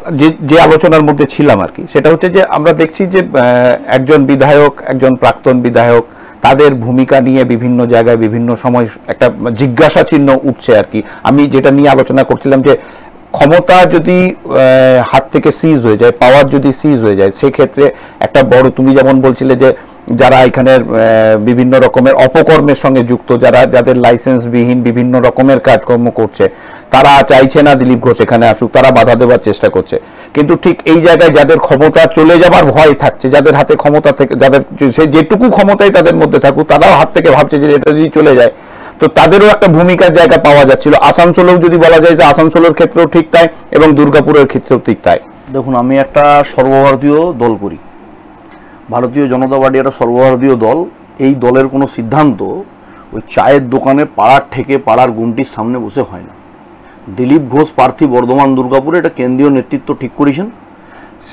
Speaker 2: যে আলোচনার মধ্যে ছিলাম আর কি, সেটা হচ্ছে যে আমরা দেখছি যে একজন বিধায়ক, একজন প্রাক্তন বিধায়ক, তাদের ভূমিকা নিয়ে বিভিন্ন জায়গায় বিভিন্ন সময় একটা জিজ্ঞাসা চিহ্ন উঠছে আর কি। আমি যেটা নিয়ে আলোচনা করছিলাম যে ক্ষমতা যদি হাত থেকে সিজ হয়ে যায়, পাওয়ার যদি সিজ হয়ে যায়, সেক্ষেত্রে একটা বড়, তুমি যেমন বলছিলে যে যারা এখানের বিভিন্ন রকমের অপকর্মের সঙ্গে যুক্ত, যাদের লাইসেন্সবিহীন বিভিন্ন রকমের কাজকর্ম করছে, তারা চাইছে না দিলীপ ঘোষ এখানে আসুক, তারা বাধা দেওয়ার চেষ্টা করছে। কিন্তু ঠিক এই জায়গায় যাদের ক্ষমতা চলে যাবার ভয় থাকছে, যাদের হাতে ক্ষমতা থেকে, যাদের যেটুকু ক্ষমতাই তাদের মধ্যে থাকুক, তারাও হাত থেকে ভাবছে যে এটা যদি চলে যায়, তো তাদেরও একটা ভূমিকার জায়গা পাওয়া যাচ্ছিল। আসানসোলেও যদি বলা যায় যে আসানসোলের ক্ষেত্রেও ঠিক তাই, এবং দুর্গাপুরের ক্ষেত্রেও ঠিক তাই।
Speaker 3: দেখুন, আমি একটা সর্বভারতীয় দল করি, ভারতীয় জনতা পার্টি একটা সর্বভারতীয় দল। এই দলের কোনো সিদ্ধান্ত ওই চায়ের দোকানে পাড়ার ঠেকে পাড়ার গুমটির সামনে বসে হয় না। দিলীপ ঘোষ প্রার্থী বর্ধমান দুর্গাপুরে, এটা কেন্দ্রীয় নেতৃত্ব ঠিক করেছেন।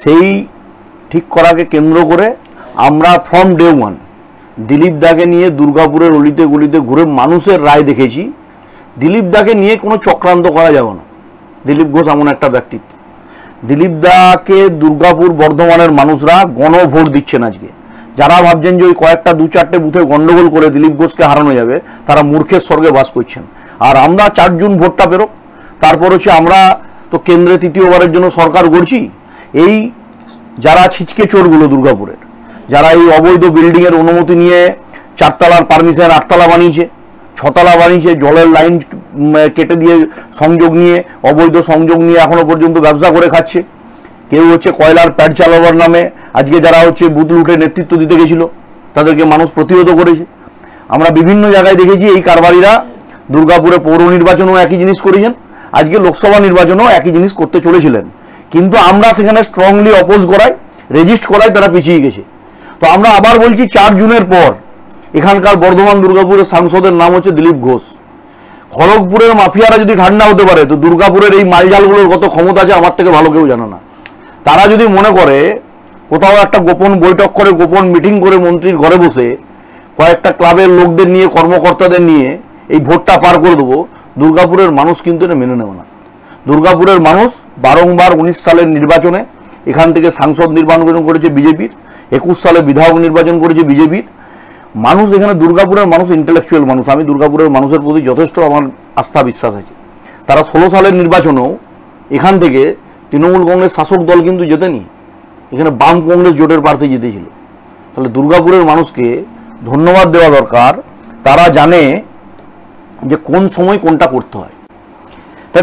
Speaker 3: সেই ঠিক করাকে কেন্দ্র করে আমরা ফ্রম ডে 1 দিলীপ দাকে নিয়ে দুর্গাপুরের অলিতে গলিতে ঘুরে মানুষের রায় দেখেছি। দিলীপ দাকে নিয়ে কোনো চক্রান্ত করা যাবে না। দিলীপ ঘোষ এমন একটা ব্যক্তিত্ব, দিলীপ দাকে দুর্গাপুর বর্ধমানের মানুষরা গণভোট দিচ্ছেন আজকে। যারা ভাবছেন যে ওই কয়েকটা 2-4টে বুথে গন্ডগোল করে দিলীপ ঘোষকে হারানো যাবে, তারা মূর্খের স্বর্গে বাস করছেন। আর আমরা 4 জুন ভোটটা বেরোক, তারপর হচ্ছে আমরা তো কেন্দ্রে 3য়বারের জন্য সরকার গড়ছি। এই যারা ছিচকে চোরগুলো দুর্গাপুরের, যারা এই অবৈধ বিল্ডিংয়ের অনুমতি নিয়ে 4 তলার পারমিশন 8 তলা বানিয়েছে, 6 তলা বানিয়েছে, জলের লাইন কেটে দিয়ে সংযোগ নিয়ে, অবৈধ সংযোগ নিয়ে এখনো পর্যন্ত ব্যবসা করে খাচ্ছে। কেউ হচ্ছে কয়লার প্যাড চালাবার নামে আজকে যারা হচ্ছে বুথ লুটে নেতৃত্ব দিতে গেছিল, তাদেরকে মানুষ প্রতিহত করেছে। আমরা বিভিন্ন জায়গায় দেখেছি এই কারবারিরা দুর্গাপুরে পৌর নির্বাচনেও একই জিনিস করেছেন, আজকে লোকসভা নির্বাচনেও একই জিনিস করতে চলেছিলেন। কিন্তু আমরা সেখানে স্ট্রংলি অপোজ করাই, রেজিস্ট করাই, তারা পিছিয়ে গেছে। তো আমরা আবার বলছি 4 জুনের পর এখানকার বর্ধমান দুর্গাপুরের সাংসদের নাম হচ্ছে দিলীপ ঘোষ। খড়গপুরের মাফিয়ারা যদি ঠান্ডা হতে পারে তো দুর্গাপুরের এই মালজালগুলোর কত ক্ষমতা আছে আমার থেকে ভালো কেউ জানে না। তারা যদি মনে করে কোথাও একটা গোপন বৈঠক করে, গোপন মিটিং করে মন্ত্রীর ঘরে বসে কয়েকটা ক্লাবের লোকদের নিয়ে, কর্মকর্তাদের নিয়ে এই ভোটটা পার করে দেবো, দুর্গাপুরের মানুষ কিন্তু এটা মেনে নেবে না। দুর্গাপুরের মানুষ বারংবার 19 সালের নির্বাচনে এখান থেকে সাংসদ নির্বাচন করেছে বিজেপির, 21 সালে বিধায়ক নির্বাচন করেছে বিজেপির। মানুষ এখানে দুর্গাপুরের মানুষ ইন্টেলেকচুয়াল মানুষ। আমি দুর্গাপুরের মানুষের প্রতি যথেষ্ট আমার আস্থা বিশ্বাস আছে। তারা 16 সালের নির্বাচনেও এখান থেকে তৃণমূল কংগ্রেস শাসক দল কিন্তু জেতেনি, এখানে বাম কংগ্রেস জোটের প্রার্থী জিতেছিল। তাহলে দুর্গাপুরের মানুষকে ধন্যবাদ দেওয়া দরকার। তারা জানে যে কোন সময় কোনটা করতে হয়।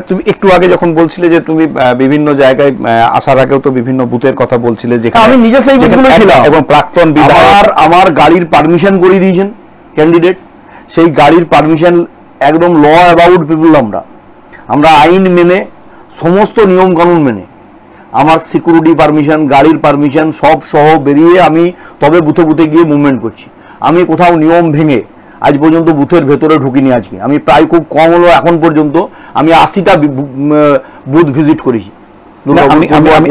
Speaker 2: তুমি একটু আগে যখন বলছিলে যে তুমি বিভিন্ন জায়গায় আসার আগেও তো বিভিন্ন বুথের কথা বলছিলে, যেখানে
Speaker 3: আমি নিজে সেই বুথগুলো ছিলাম
Speaker 2: এবং প্রাক্তন বিধায়ক
Speaker 3: আমার গাড়ির পারমিশন করে দিয়েছেন ক্যান্ডিডেট। সেই গাড়ির পারমিশন একদম ল অ্যাবাউট পিপুল। আমরা আইন মেনে, সমস্ত নিয়ম কানুন মেনে, আমার সিকিউরিটি পারমিশন, গাড়ির পারমিশন সব সহ বেরিয়ে আমি তবে বুথে বুথে গিয়ে মুভমেন্ট করছি। আমি কোথাও নিয়ম ভেঙে আজ পর্যন্ত বুথের ভেতরে ঢুকিনি। আজকে আমি প্রায় খুব কম হলো এখন পর্যন্ত আমি 80টা বুথ ভিজিট করেছি।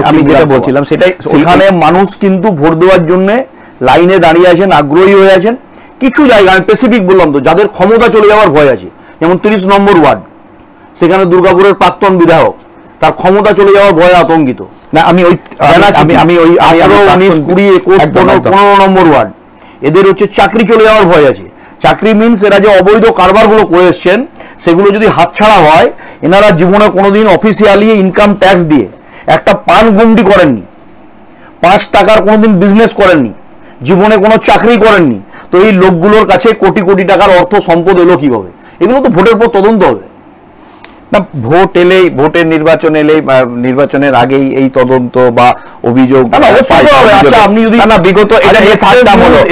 Speaker 2: আমি যেটা বলছিলাম সেটাই,
Speaker 3: সেখানে মানুষ কিন্তু ভোট দেওয়ার জন্য লাইনে দাঁড়িয়ে আছেন, আগ্রহী হয়ে আছেন। কিছু জায়গা আমি স্পেসিফিক বললাম তো, যাদের ক্ষমতা চলে যাওয়ার ভয় আছে, যেমন 30 নম্বর ওয়ার্ড, সেখানে দুর্গাপুরের প্রাক্তন বিধায়ক, তার ক্ষমতা চলে যাওয়ার ভয়ে আতঙ্কিত।
Speaker 2: না আমি ওই
Speaker 3: 18, 19, 20, 21, 15 নম্বর ওয়ার্ড, এদের হচ্ছে চাকরি চলে যাওয়ার ভয় আছে। চাকরি মিনস এরা যে অবৈধ কারবারগুলো করে এসছেন সেগুলো যদি হাতছাড়া হয়, এনারা জীবনে কোনোদিন অফিসিয়ালি ইনকাম ট্যাক্স দিয়ে একটা পান গুমটি করেননি, 5 টাকার কোনোদিন বিজনেস করেননি, জীবনে কোনো চাকরি করেননি। তো এই লোকগুলোর কাছে কোটি কোটি টাকার অর্থ সম্পদ এলো কিভাবে? এগুলো তো ভোটের পর তদন্ত হবে
Speaker 2: না। ভোট এলেই, ভোটের নির্বাচন এলেই, নির্বাচনের আগেই এই তদন্ত বা অভিযোগ
Speaker 3: আচ্ছা, আপনি যদি
Speaker 2: বিগত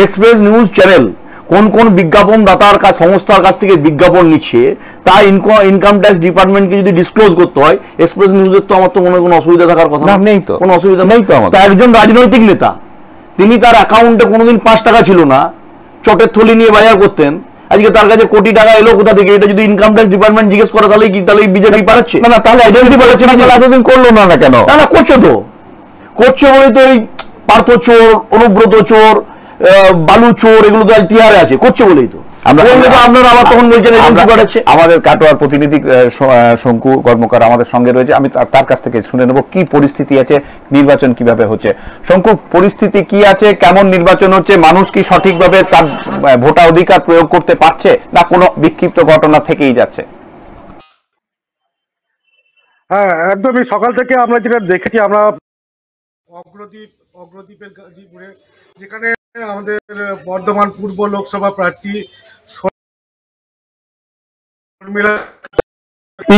Speaker 3: এক্সপ্রেস নিউজ চ্যানেল কোন কোন বিজ্ঞাপন দাতার সংস্থার কাছ থেকে বিজ্ঞাপন নিচ্ছে তা ইনকাম ট্যাক্স ডিপার্টমেন্টকে যদি ডিসক্লোজ করতে হয়, এক্সপ্রেস নিউজের তো আমার তো মনে কোনো অসুবিধা থাকার কথা
Speaker 2: নেই। তো
Speaker 3: কোনো অসুবিধা নেই তো। তা একজন রাজনৈতিক নেতা, তিনি তার অ্যাকাউন্টে কোনোদিন 5 টাকা ছিল না, চটের থলি নিয়ে বাজার করতেন, আজকে তার কাছে কোটি টাকা এলো কোথা থেকে? এটা যদি ইনকাম ট্যাক্স ডিপার্টমেন্ট জিজ্ঞেস করে তাহলে কি, তাহলে বিজেপি পাঠাচ্ছে
Speaker 2: না? তাহলে এজেন্সি পাঠাচ্ছে না, এতদিন করলো না কেন?
Speaker 3: না করছে তো, করছে বলে তো এই পার্থ চোর, অনুব্রত চোর, বালু চোর এগুলো তো তিহারে আছে, করছে বলেই তো আপনারা আবার তখন বলছেন এজেন্সি পাঠাচ্ছে।
Speaker 2: আমাদের কাটোয়ার প্রতিনিধি শঙ্কু কর্মকার আমাদের সঙ্গে রয়েছে, আমি তার কাছ থেকে শুনে নেব কি পরিস্থিতি আছে, নির্বাচন কিভাবে হচ্ছে। শঙ্কু, পরিস্থিতি কি আছে, কেমন নির্বাচন হচ্ছে, মানুষ কি সঠিকভাবে তার ভোটাধিকার প্রয়োগ করতে পারছে, না কোনো বিক্ষিপ্ত ঘটনা থেকেই যাচ্ছে?
Speaker 13: হ্যাঁ, একদমই সকাল থেকে আমরা যেটা দেখেছি, আমরা অগ্রদ্বীপের গাজীপুরে, যেখানে আমাদের বর্ধমান পূর্ব লোকসভা প্রার্থী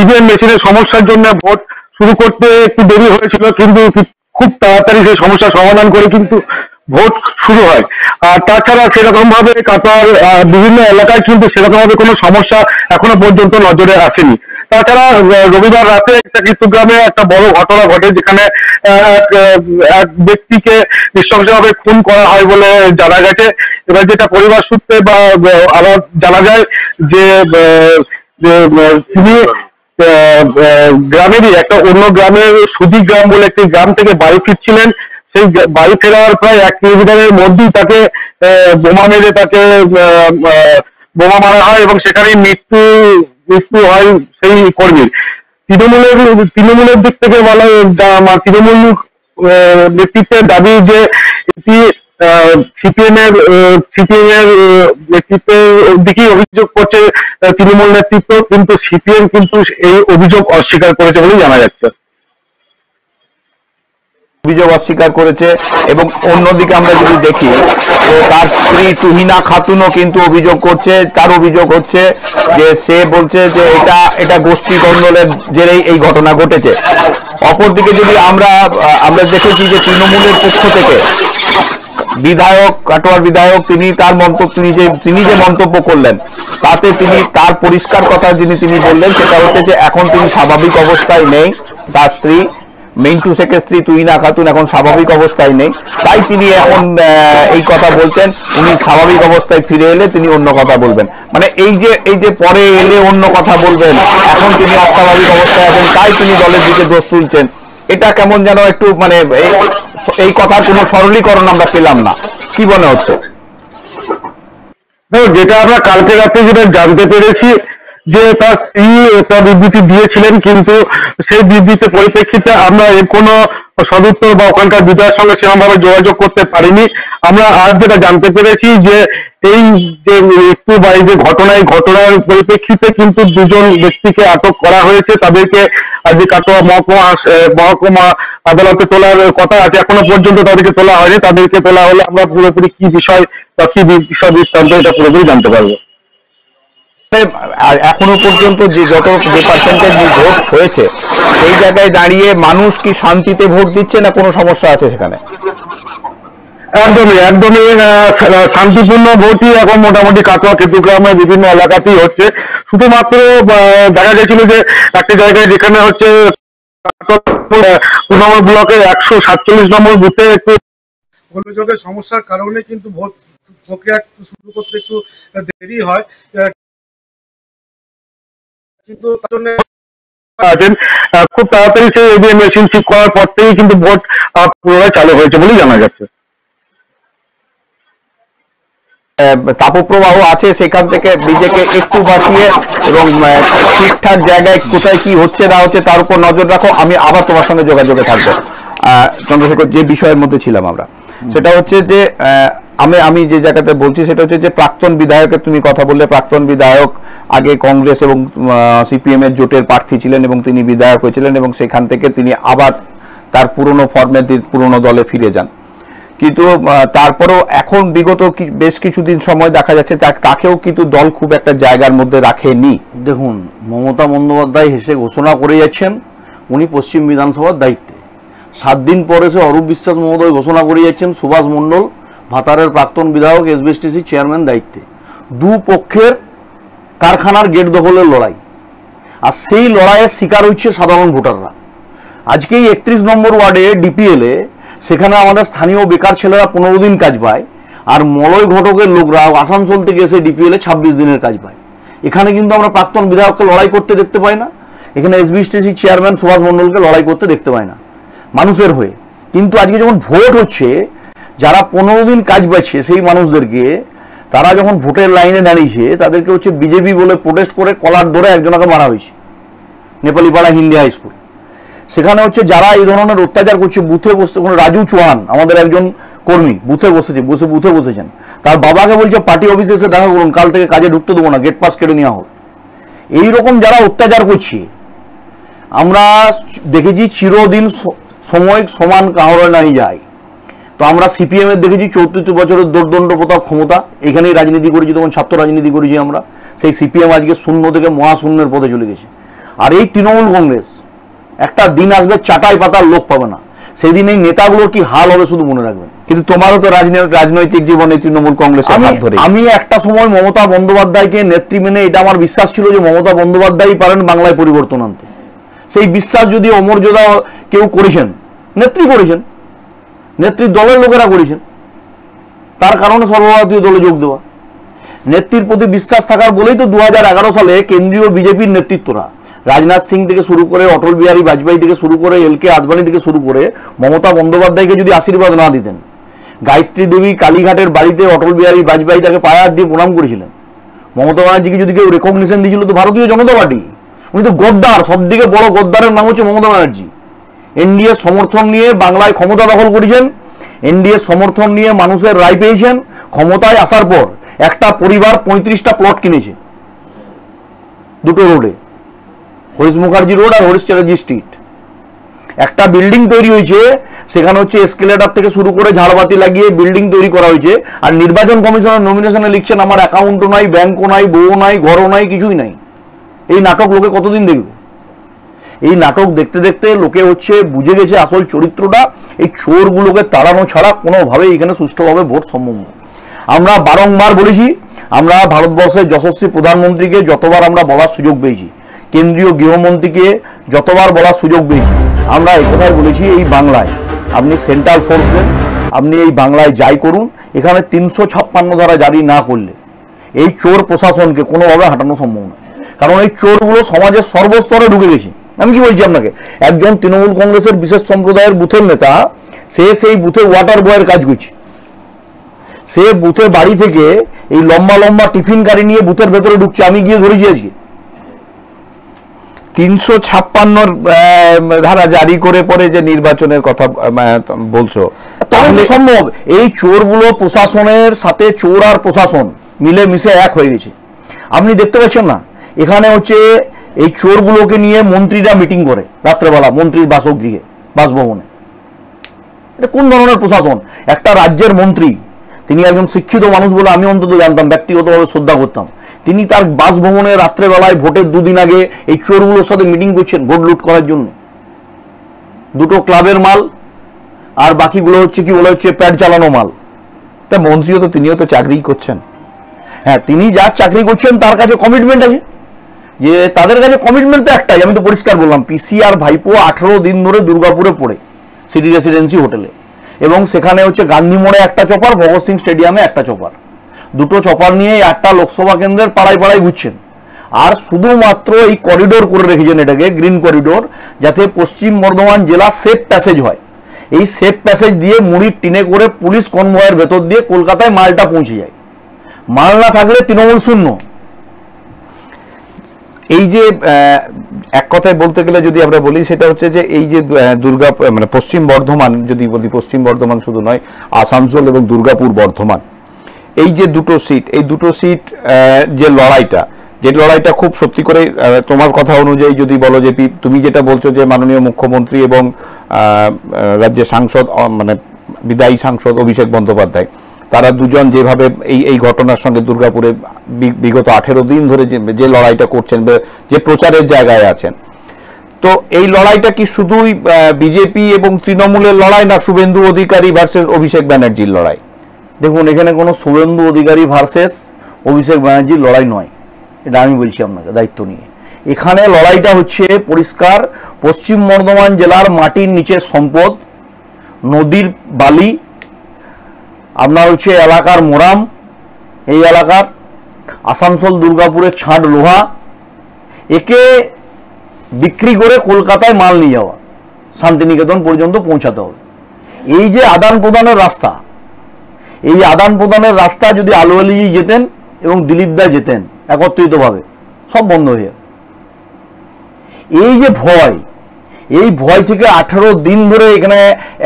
Speaker 13: ইভিএম মেশিনের সমস্যার জন্য ভোট শুরু করতে একটু দেরি হয়েছিল, কিন্তু খুব তাড়াতাড়ি সেই সমস্যার সমাধান করে কিন্তু ভোট শুরু হয়। আর তাছাড়া সেরকম ভাবে কাটোয়ার বিভিন্ন এলাকায় কিন্তু সেরকম ভাবে কোনো সমস্যা এখনো পর্যন্ত নজরে আসেনি। তাছাড়া রবিবার রাতে একটা চিত্তগ্রামে একটা বড় ঘটনা ঘটে, যেখানে এক ব্যক্তিকে নৃশংসভাবে খুন করা হয় বলে জানা গেছে। এবার যেটা পরিবার সূত্রে বা আবার জানা যায় যে তিনি গ্রামেরই একটা অন্য গ্রামের সুধি গ্রাম বলে একটি গ্রাম থেকে বাড়ি ফিরছিলেন। সেই বাড়ি ফেরার প্রায় 1 কিলোমিটারের মধ্যেই তাকে বোমা মেরে তাকে বোমা মারা হয় এবং সেখানে মৃত্যু হয় সেই কর্মীর। তৃণমূলের দিক থেকে বলা, তৃণমূল নেতৃত্বের দাবি যে এটি সিপিএম এর নেতৃত্বের দিকেই অভিযোগ করছে তৃণমূল নেতৃত্ব, কিন্তু সিপিএম কিন্তু এই অভিযোগ অস্বীকার করেছে বলেই জানা যাচ্ছে।
Speaker 2: অভিযোগ অস্বীকার করেছে এবং অন্যদিকে আমরা যদি দেখি তো তার স্ত্রী তুহিনা খাতুনও কিন্তু অভিযোগ করছে। তার অভিযোগ হচ্ছে যে সে বলছে যে এটা গোষ্ঠী দ্বন্দ্বের জেরেই এই ঘটনা ঘটেছে। অপরদিকে যদি আমরা দেখেছি যে তৃণমূলের পক্ষ থেকে বিধায়ক, কাটোয়ার বিধায়ক, তিনি যে মন্তব্য করলেন তাতে তিনি তার পরিষ্কার কথা তিনি বললেন, সেটা হচ্ছে যে এখন তিনি স্বাভাবিক অবস্থায় নেই। তার স্ত্রী মিন্টু শেখের স্ত্রী তুহিনা খাতুন এখন স্বাভাবিক অবস্থায় নেই, তাই তিনি এখন এই কথা বলছেন। উনি স্বাভাবিক অবস্থায় ফিরে এলে তিনি অন্য কথা বলবেন। মানে এই যে পরে এলে অন্য কথা বলবেন, এখন তিনি অস্বাভাবিক অবস্থায় আছেন তাই তিনি দলের দিকে দোষ তুলছেন, এটা কেমন যেন একটু মানে এই কথার কোনো সরলীকরণ আমরা পেলাম না। কি মনে হচ্ছে?
Speaker 13: যেটা আমরা কালকে রাতে যেটা জানতে পেরেছি যে তার স্ত্রী একটা বিবৃতি দিয়েছিলেন, কিন্তু সেই বিবৃতির পরিপ্রেক্ষিতে আমরা এর কোনো সদুত্তর বা ওখানকার বিধায়কের সঙ্গে সেরকমভাবে যোগাযোগ করতে পারিনি। আমরা আজ যেটা জানতে পেরেছি যে এই যে একটু বা এই যে ঘটনার পরিপ্রেক্ষিতে কিন্তু দুজন ব্যক্তিকে আটক করা হয়েছে, তাদেরকে আজকে কাটোয়া মহকুমা আদালতে তোলার কথা আছে, এখনো পর্যন্ত তাদেরকে তোলা হয়নি। তাদেরকে তোলা হলে আমরা পুরোপুরি কি বিষয় বা কি বিষয় বৃত্তান্ত এটা পুরোপুরি জানতে পারবো।
Speaker 2: এখনো পর্যন্ত যে পার্সেন্টেজ ভোট হয়েছে সেই জায়গায় দাঁড়িয়ে মানুষ কি শান্তিতে ভোট দিচ্ছে না কোনো সমস্যা আছে সেখানে?
Speaker 13: একদমই শান্তিপূর্ণ ভোটই এখন মোটামুটি কাটোয়া কেতুগ্রামের বিভিন্ন এলাকাতেই হচ্ছে। শুধুমাত্র দেখা গেছিল যে একটা জায়গায় যেখানে হচ্ছে 2 ব্লকের 147 নম্বর বুথে একটু
Speaker 7: গোলযোগের সমস্যার কারণে কিন্তু ভোট প্রক্রিয়া শুরু করতে একটু দেরি হয়, কিন্তু
Speaker 13: খুব তাড়াতাড়ি সেই ইভিএম মেশিন ঠিক করার পর থেকেই কিন্তু ভোট পুনরায় চালু হয়েছে বলেই জানা যাচ্ছে।
Speaker 2: তাপপ্রবাহ আছে, সেখান থেকে নিজেকে একটু বাঁচিয়ে এবং ঠিকঠাক জায়গায় কোথায় কি হচ্ছে না হচ্ছে তার উপর নজর রাখো। আমি আবার তোমার সঙ্গে যোগাযোগে থাকবো। চন্দ্রশেখর, যে বিষয়ের মধ্যে ছিলাম আমরা, সেটা হচ্ছে যে আমি যে জায়গাতে বলছি সেটা হচ্ছে যে প্রাক্তন বিধায়কের তুমি কথা বললে। প্রাক্তন বিধায়ক আগে কংগ্রেস এবং সিপিএম এর জোটের প্রার্থী ছিলেন এবং তিনি বিধায়ক হয়েছিলেন এবং সেখান থেকে তিনি আবার তার পুরনো ফর্মে পুরনো দলে ফিরে যান। কিন্তু তারপরেও এখন বিগত বেশ কিছুদিন সময় দেখা যাচ্ছে তাকেও কিন্তু দল খুব একটা জায়গার মধ্যে রাখেনি।
Speaker 3: দেখুন, মমতা বন্দ্যোপাধ্যায় হেসে ঘোষণা করে যাচ্ছেন উনি পশ্চিম বিধানসভার দায়িত্বে। 7 দিন পরে সে অরূপ বিশ্বাস মহোদয় ঘোষণা করে যাচ্ছেন সুভাষ মণ্ডল ভাতারের প্রাক্তন বিধায়ক এসবিএসটিসি চেয়ারম্যান দায়িত্বে। দুপক্ষের কারখানার গেট দখলের লড়াই, আর সেই লড়াইয়ের শিকার হচ্ছে সাধারণ ভোটাররা। আজকে 31 নম্বর ওয়ার্ডে ডিপিএলে সেখানে আমাদের স্থানীয় বেকার ছেলেরা 15 দিন কাজ পায়, আর মলয় ঘটকের লোকরা আসানসোল থেকে এসে ডিপিএলে 26 দিনের কাজ পায়। এখানে কিন্তু আমরা প্রাক্তন বিধায়ককে লড়াই করতে দেখতে পাই না, এখানে এসবিএসটিসি চেয়ারম্যান সুভাষ মণ্ডলকে লড়াই করতে দেখতে পাই না মানুষের হয়ে। কিন্তু আজকে যখন ভোট হচ্ছে, যারা 15 দিন কাজ পাচ্ছে সেই মানুষদেরকে তারা যখন ভোটের লাইনে দাঁড়িয়েছে তাদেরকে হচ্ছে বিজেপি বলে প্রোটেস্ট করে কলার ধরে একজনকে মারা হয়েছে নেপালিপাড়া হিন্দি হাই স্কুল। সেখানে হচ্ছে যারা এই ধরনের অত্যাচার করছে, বুথে বসতে, রাজু চৌহান আমাদের একজন কর্মী বুথে বসেছেন, তার বাবাকে বলছে পার্টি অফিসে এসে দেখা করুন, কাল থেকে কাজে ঢুকতে দেবো না, গেট পাস কেটে নেওয়া হোক। এইরকম যারা অত্যাচার করছে আমরা দেখেছি চিরদিন সময় সমান কাহরে নাই যায়। তো আমরা সিপিএম এর দেখেছি 34 বছরের দোর্দণ্ড প্রতাপ ক্ষমতা, এখানেই রাজনীতি করেছি, তখন ছাত্র রাজনীতি করেছি আমরা। সেই সিপিএম আজকে শূন্য থেকে মহাশূন্যের পথে চলে গেছে। আর এই তৃণমূল কংগ্রেস একটা দিন আসবে চাটাই পাতার লোক পাবে না, সেই দিন এই নেতাগুলোর কি হাল হবে শুধু মনে রাখবেন।
Speaker 2: কিন্তু তোমারও তো রাজনৈতিক জীবনে তৃণমূল কংগ্রেস।
Speaker 3: আমি একটা সময় মমতা বন্দ্যোপাধ্যায়কে নেত্রী মেনে এটা আমার বিশ্বাস ছিল যে মমতা বন্দ্যোপাধ্যায় পারেন বাংলায় পরিবর্তন আনতে। সেই বিশ্বাস যদি অমর্যাদা কেউ করেছেন, নেত্রী করেছেন, নেত্রীর দলের লোকেরা করেছেন, তার কারণে সর্বভারতীয় দলে যোগ দেওয়া। নেত্রীর প্রতি বিশ্বাস থাকার বলেই তো 2011 সালে কেন্দ্রীয় বিজেপির নেতৃত্বরা রাজনাথ সিং থেকে শুরু করে অটল বিহারী বাজপেয়ী থেকে শুরু করে এলকে আদবানি থেকে শুরু করে মমতা বন্দ্যোপাধ্যায়কে যদি আশীর্বাদ না দিতেন, গায়ত্রী দেবী কালীঘাটের বাড়িতে অটল বিহারী বাজপেয়ী তাকে পায়ে হাত দিয়ে প্রণাম করেছিলেন। মমতা ব্যানার্জিকে যদি কেউ রেকগনিশন দিয়েছিল তো ভারতীয় জনতা পার্টি। উনি তো গদ্দার, সবদিকে বড় গদ্দারের নাম হচ্ছে মমতা ব্যানার্জি। এনডিএ সমর্থন নিয়ে বাংলায় ক্ষমতা দখল করেছেন, এনডিএ সমর্থন নিয়ে মানুষের রায় পেয়েছেন। ক্ষমতায় আসার পর একটা পরিবার 35টা প্লট কিনেছে দুটো রোডে, হরিশ মুখার্জি রোড আর হরিশ চ্যাটার্জি স্ট্রিট। একটা বিল্ডিং তৈরি হয়েছে, সেখানে হচ্ছে এসকেলেটর থেকে শুরু করে ঝাড়বাতি লাগিয়ে বিল্ডিং তৈরি করা হয়েছে। আর নির্বাচন কমিশনের নমিনেশনে লিখছেন আমার অ্যাকাউন্টও নাই, ব্যাংকও নাই, বউও নাই, ঘরও নাই, কিছুই নাই। এই নাটক লোকে কতদিন দেখবে? এই নাটক দেখতে দেখতে লোকে হচ্ছে বুঝে গেছে আসল চরিত্রটা। এই চোরগুলোকে তাড়ানো ছাড়া কোনোভাবেই এখানে সুষ্ঠুভাবে ভোট সম্ভব নয়। আমরা বারংবার বলেছি, আমরা ভারতবর্ষের যশস্বী প্রধানমন্ত্রীকে যতবার আমরা বলার সুযোগ পেয়েছি, কেন্দ্রীয় গৃহমন্ত্রীকে যতবার বলার সুযোগ পেয়েছি, আমরা এই কথাই বলেছি, এই বাংলায় আপনি সেন্ট্রাল ফোর্স দেন, আপনি এই বাংলায় যাই করুন, এখানে 356 ধারা জারি না করলে এই চোর প্রশাসনকে কোনোভাবে হাঁটানো সম্ভব নয়। কারণ এই চোরগুলো সমাজের সর্বস্তরে ঢুকে গেছে। আমি কি বলছি আপনাকে, একজন তৃণমূল কংগ্রেসের বিশেষ সম্প্রদায়ের বুথের নেতা, সে সেই বুথে ওয়াটার বয়ের কাজ করছে, সে বুথের বাড়ি থেকে এই লম্বা লম্বা টিফিন গাড়ি নিয়ে বুথের ভেতরে ঢুকছে। আমি গিয়ে ধরেছি আজকে
Speaker 2: 356 ধারা জারি করে পরে যে নির্বাচনের কথা বলছো,
Speaker 3: তাহলে সম্ভব? এই চোরগুলো প্রশাসনের সাথে, চোর আর প্রশাসন মিলে মিশে এক হয়ে গেছে। আপনি দেখতে পাচ্ছেন না, এখানে হচ্ছে এই চোরগুলোকে নিয়ে মন্ত্রীরা মিটিং করে রাত্রেবেলা মন্ত্রীর বাসগৃহে, বাসভবনে। এটা কোন ধরনের প্রশাসন? একটা রাজ্যের মন্ত্রী, তিনি একজন শিক্ষিত মানুষ বলে আমি অন্তত জানতাম, ব্যক্তিগতভাবে শ্রদ্ধা করতাম, তিনি তার বাসভবনে রাত্রেবেলায় ভোটের 2 দিন আগে এই চোরগুলোর সাথে মিটিং করছেন ভোট লুট করার জন্য। 2টো ক্লাবের মাল আর বাকিগুলো হচ্ছে কি বলে হচ্ছে প্যাড চালানো মাল।
Speaker 2: তা মন্ত্রীও তো, তিনিও তো চাকরি করছেন।
Speaker 3: হ্যাঁ, তিনি যার চাকরি করছেন তার কাছে কমিটমেন্ট আছে, যে তাদের কাছে কমিটমেন্ট তো একটাই, আমি তো পরিষ্কার বললাম, পিসি আর ভাইপো 18 দিন ধরে দুর্গাপুরে পড়ে সিটি রেসিডেন্সি হোটেলে, এবং সেখানে হচ্ছে গান্ধী মোড়ে একটা চপার, ভগৎ সিং স্টেডিয়ামে একটা চপার, 2টো চপার নিয়ে একটা লোকসভা কেন্দ্রের পাড়ায় পাড়ায় ঘুরছেন। আর শুধুমাত্র এই করিডোর করে রেখেছেন, এটাকে গ্রিন করিডোর, যাতে পশ্চিম বর্ধমান জেলা সেফ প্যাসেজ হয়। এই সেফ প্যাসেজ দিয়ে মুড়ির টিনে করে পুলিশ কনভয়ের ভেতর দিয়ে কলকাতায় মালটা পৌঁছে যায়। মাল না থাকলে তৃণমূল শূন্য।
Speaker 2: এই যে এক কথায় বলতে গেলে যদি আমরা বলি, সেটা হচ্ছে যে এই যে মানে পশ্চিম বর্ধমান, যদি বলি পশ্চিম বর্ধমান শুধু নয়, আসানসোল এবং দুর্গাপুর বর্ধমান, এই যে 2টো সিট, এই 2টো সিট যে লড়াইটা খুব সত্যি করে তোমার কথা অনুযায়ী যদি বলো, যে তুমি যেটা বলছো যে মাননীয় মুখ্যমন্ত্রী এবং রাজ্যের সাংসদ, মানে বিদায়ী সাংসদ অভিষেক বন্দ্যোপাধ্যায়, তারা দুজন যেভাবে এই ঘটনার সঙ্গে দুর্গাপুরে বিগত 18 দিন ধরে যে লড়াইটা করছেন, যে প্রচারের জায়গায় আছেন, তো এই লড়াইটা কি শুধুই বিজেপি এবং তৃণমূলের লড়াই, না শুভেন্দু অধিকারী ভার্সেস অভিষেক ব্যানার্জির লড়াই?
Speaker 3: দেখুন, এখানে কোনো শুভেন্দু অধিকারী ভার্সেস অভিষেক ব্যানার্জির লড়াই নয়, এটা আমি বলছি আপনাকে দায়িত্ব নিয়ে। এখানে লড়াইটা হচ্ছে পরিষ্কার, পশ্চিম বর্ধমান জেলার মাটির নিচের সম্পদ, নদীর বালি, আপনার হচ্ছে এলাকার মোরাম, এই এলাকার আসানসোল দুর্গাপুরের ছাঁট লোহা, একে বিক্রি করে কলকাতায় মাল নিয়ে যাওয়া, শান্তিনিকেতন পর্যন্ত পৌঁছাতে হবে। এই যে আদান প্রদানের রাস্তা, এই আদান প্রদানের রাস্তা যদি আলু আলিজি যেতেন এবং দিলীপ দা যেতেন একত্রিতভাবে, সব বন্ধ হয়ে যাবে। এই যে ভয়, এই ভয় থেকে 18 দিন ধরে এখানে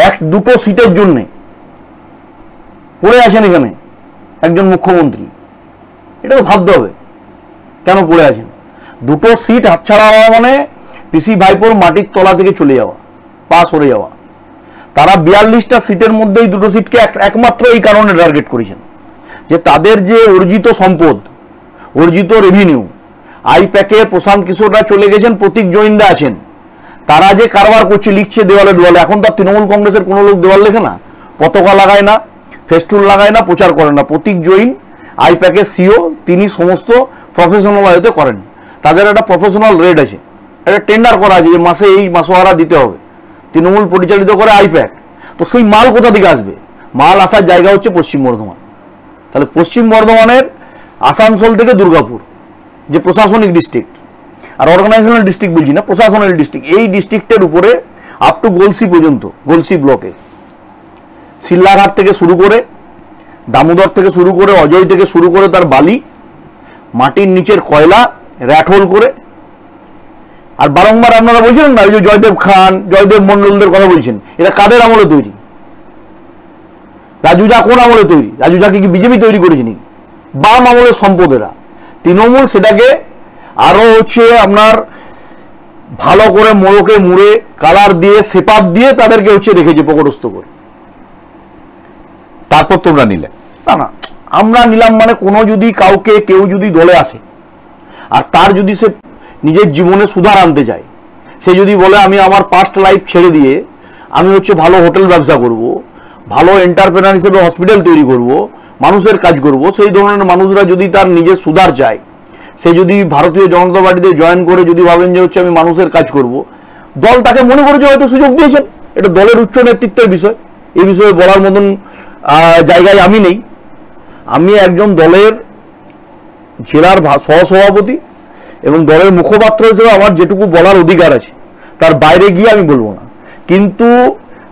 Speaker 3: 1-2টো সিটের জন্যে পড়ে আছেন এখানে একজন মুখ্যমন্ত্রী। এটা তো ভাবতে হবে কেন পড়ে আছেন। 2টো সিট হাতছাড়া হওয়া মানে পিসি ভাইপোর মাটির তলা থেকে চলে যাওয়া, পা সরে যাওয়া। তারা 42টা সিটের মধ্যে এই 2টো সিটকে একমাত্র এই কারণে টার্গেট করেছেন, যে তাদের যে অর্জিত সম্পদ, অর্জিত রেভিনিউ, আইপ্যাকে প্রশান্ত কিশোররা চলে গেছেন, প্রতীক জৈনরা আছেন, তারা যে কারবার করছে, লিখছে দেওয়ালে দেওয়ালে। এখন তার তৃণমূল কংগ্রেসের কোনো লোক দেওয়াল লেখে না, পতাকা লাগায় না, ফেস্টুন লাগায় না, প্রচার করেন না। প্রতীক জৈন আইপ্যাকের সিও, তিনি সমস্ত প্রফেশনাল ওয়েতে করেন। তাদের একটা প্রফেশনাল রেট আছে, একটা টেন্ডার করা আছে যে মাসে এই মাসোহারা দিতে হবে, তৃণমূল পরিচালিত করে আইপ্যাক। তো সেই মাল কোথা থেকে আসবে? মাল আসার জায়গা হচ্ছে পশ্চিম বর্ধমান। তাহলে পশ্চিম বর্ধমানের আসানসোল থেকে দুর্গাপুর, যে প্রশাসনিক ডিস্ট্রিক্ট, আর অর্গানাইজেশনাল ডিস্ট্রিক্ট বলছি না, প্রশাসনাল ডিস্ট্রিক্ট, এই ডিস্ট্রিক্টের উপরে আপ টু গলসি পর্যন্ত, গলসি ব্লকে, শিল্লাঘাট থেকে শুরু করে, দামোদর থেকে শুরু করে, অজয় থেকে শুরু করে, তার বালি, মাটির নিচের কয়লা র্যাটহোল করে। আর বারংবার আপনারা বলছিলেন না, ওই যে জয়দেব খান, জয়দেব মন্ডলদের কথা বলছেন, এরা কাদের আমলে তৈরি? রাজুজা কোন আমলে তৈরি? রাজুজাকে কি বিজেপি তৈরি করেছে নাকি? বাম আমলের সম্পদেরা। তৃণমূল সেটাকে আরো হচ্ছে আপনার ভালো করে মোড়কে মুড়ে কালার দিয়ে সেপাপ দিয়ে তাদেরকে হচ্ছে রেখেছে পকটস্থ করে।
Speaker 2: তারপর তোমরা নিলে
Speaker 3: না, না আমরা নিলাম মানে কোনো যদি কাউকে কেউ যদি দলে আসে আর তার যদি সে নিজের জীবনে সুধার আনতে চায়, সে যদি বলে আমি আমার পাস্ট লাইফ ছেড়ে দিয়ে আমি হচ্ছে ভালো হোটেল ব্যবসা করব, ভালো এন্টারপ্রেনার হিসেবে হসপিটাল তৈরি করব, মানুষের কাজ করব, সেই ধরনের মানুষরা যদি তার নিজের সুধার চায়, সে যদি ভারতীয় জনতা পার্টিতে জয়েন করে যদি ভাবেন যে হচ্ছে আমি মানুষের কাজ করব, দল তাকে মনে করেছে হয়তো সুযোগ দিয়েছেন, এটা দলের উচ্চ নেতৃত্বের বিষয়, এই বিষয়ে বলার মতন জায়গায় আমি নেই। আমি একজন দলের জেলার সহসভাপতি এবং দলের মুখপাত্র হিসেবে আমার যেটুকু বলার অধিকার আছে তার বাইরে গিয়ে আমি বলবো না। কিন্তু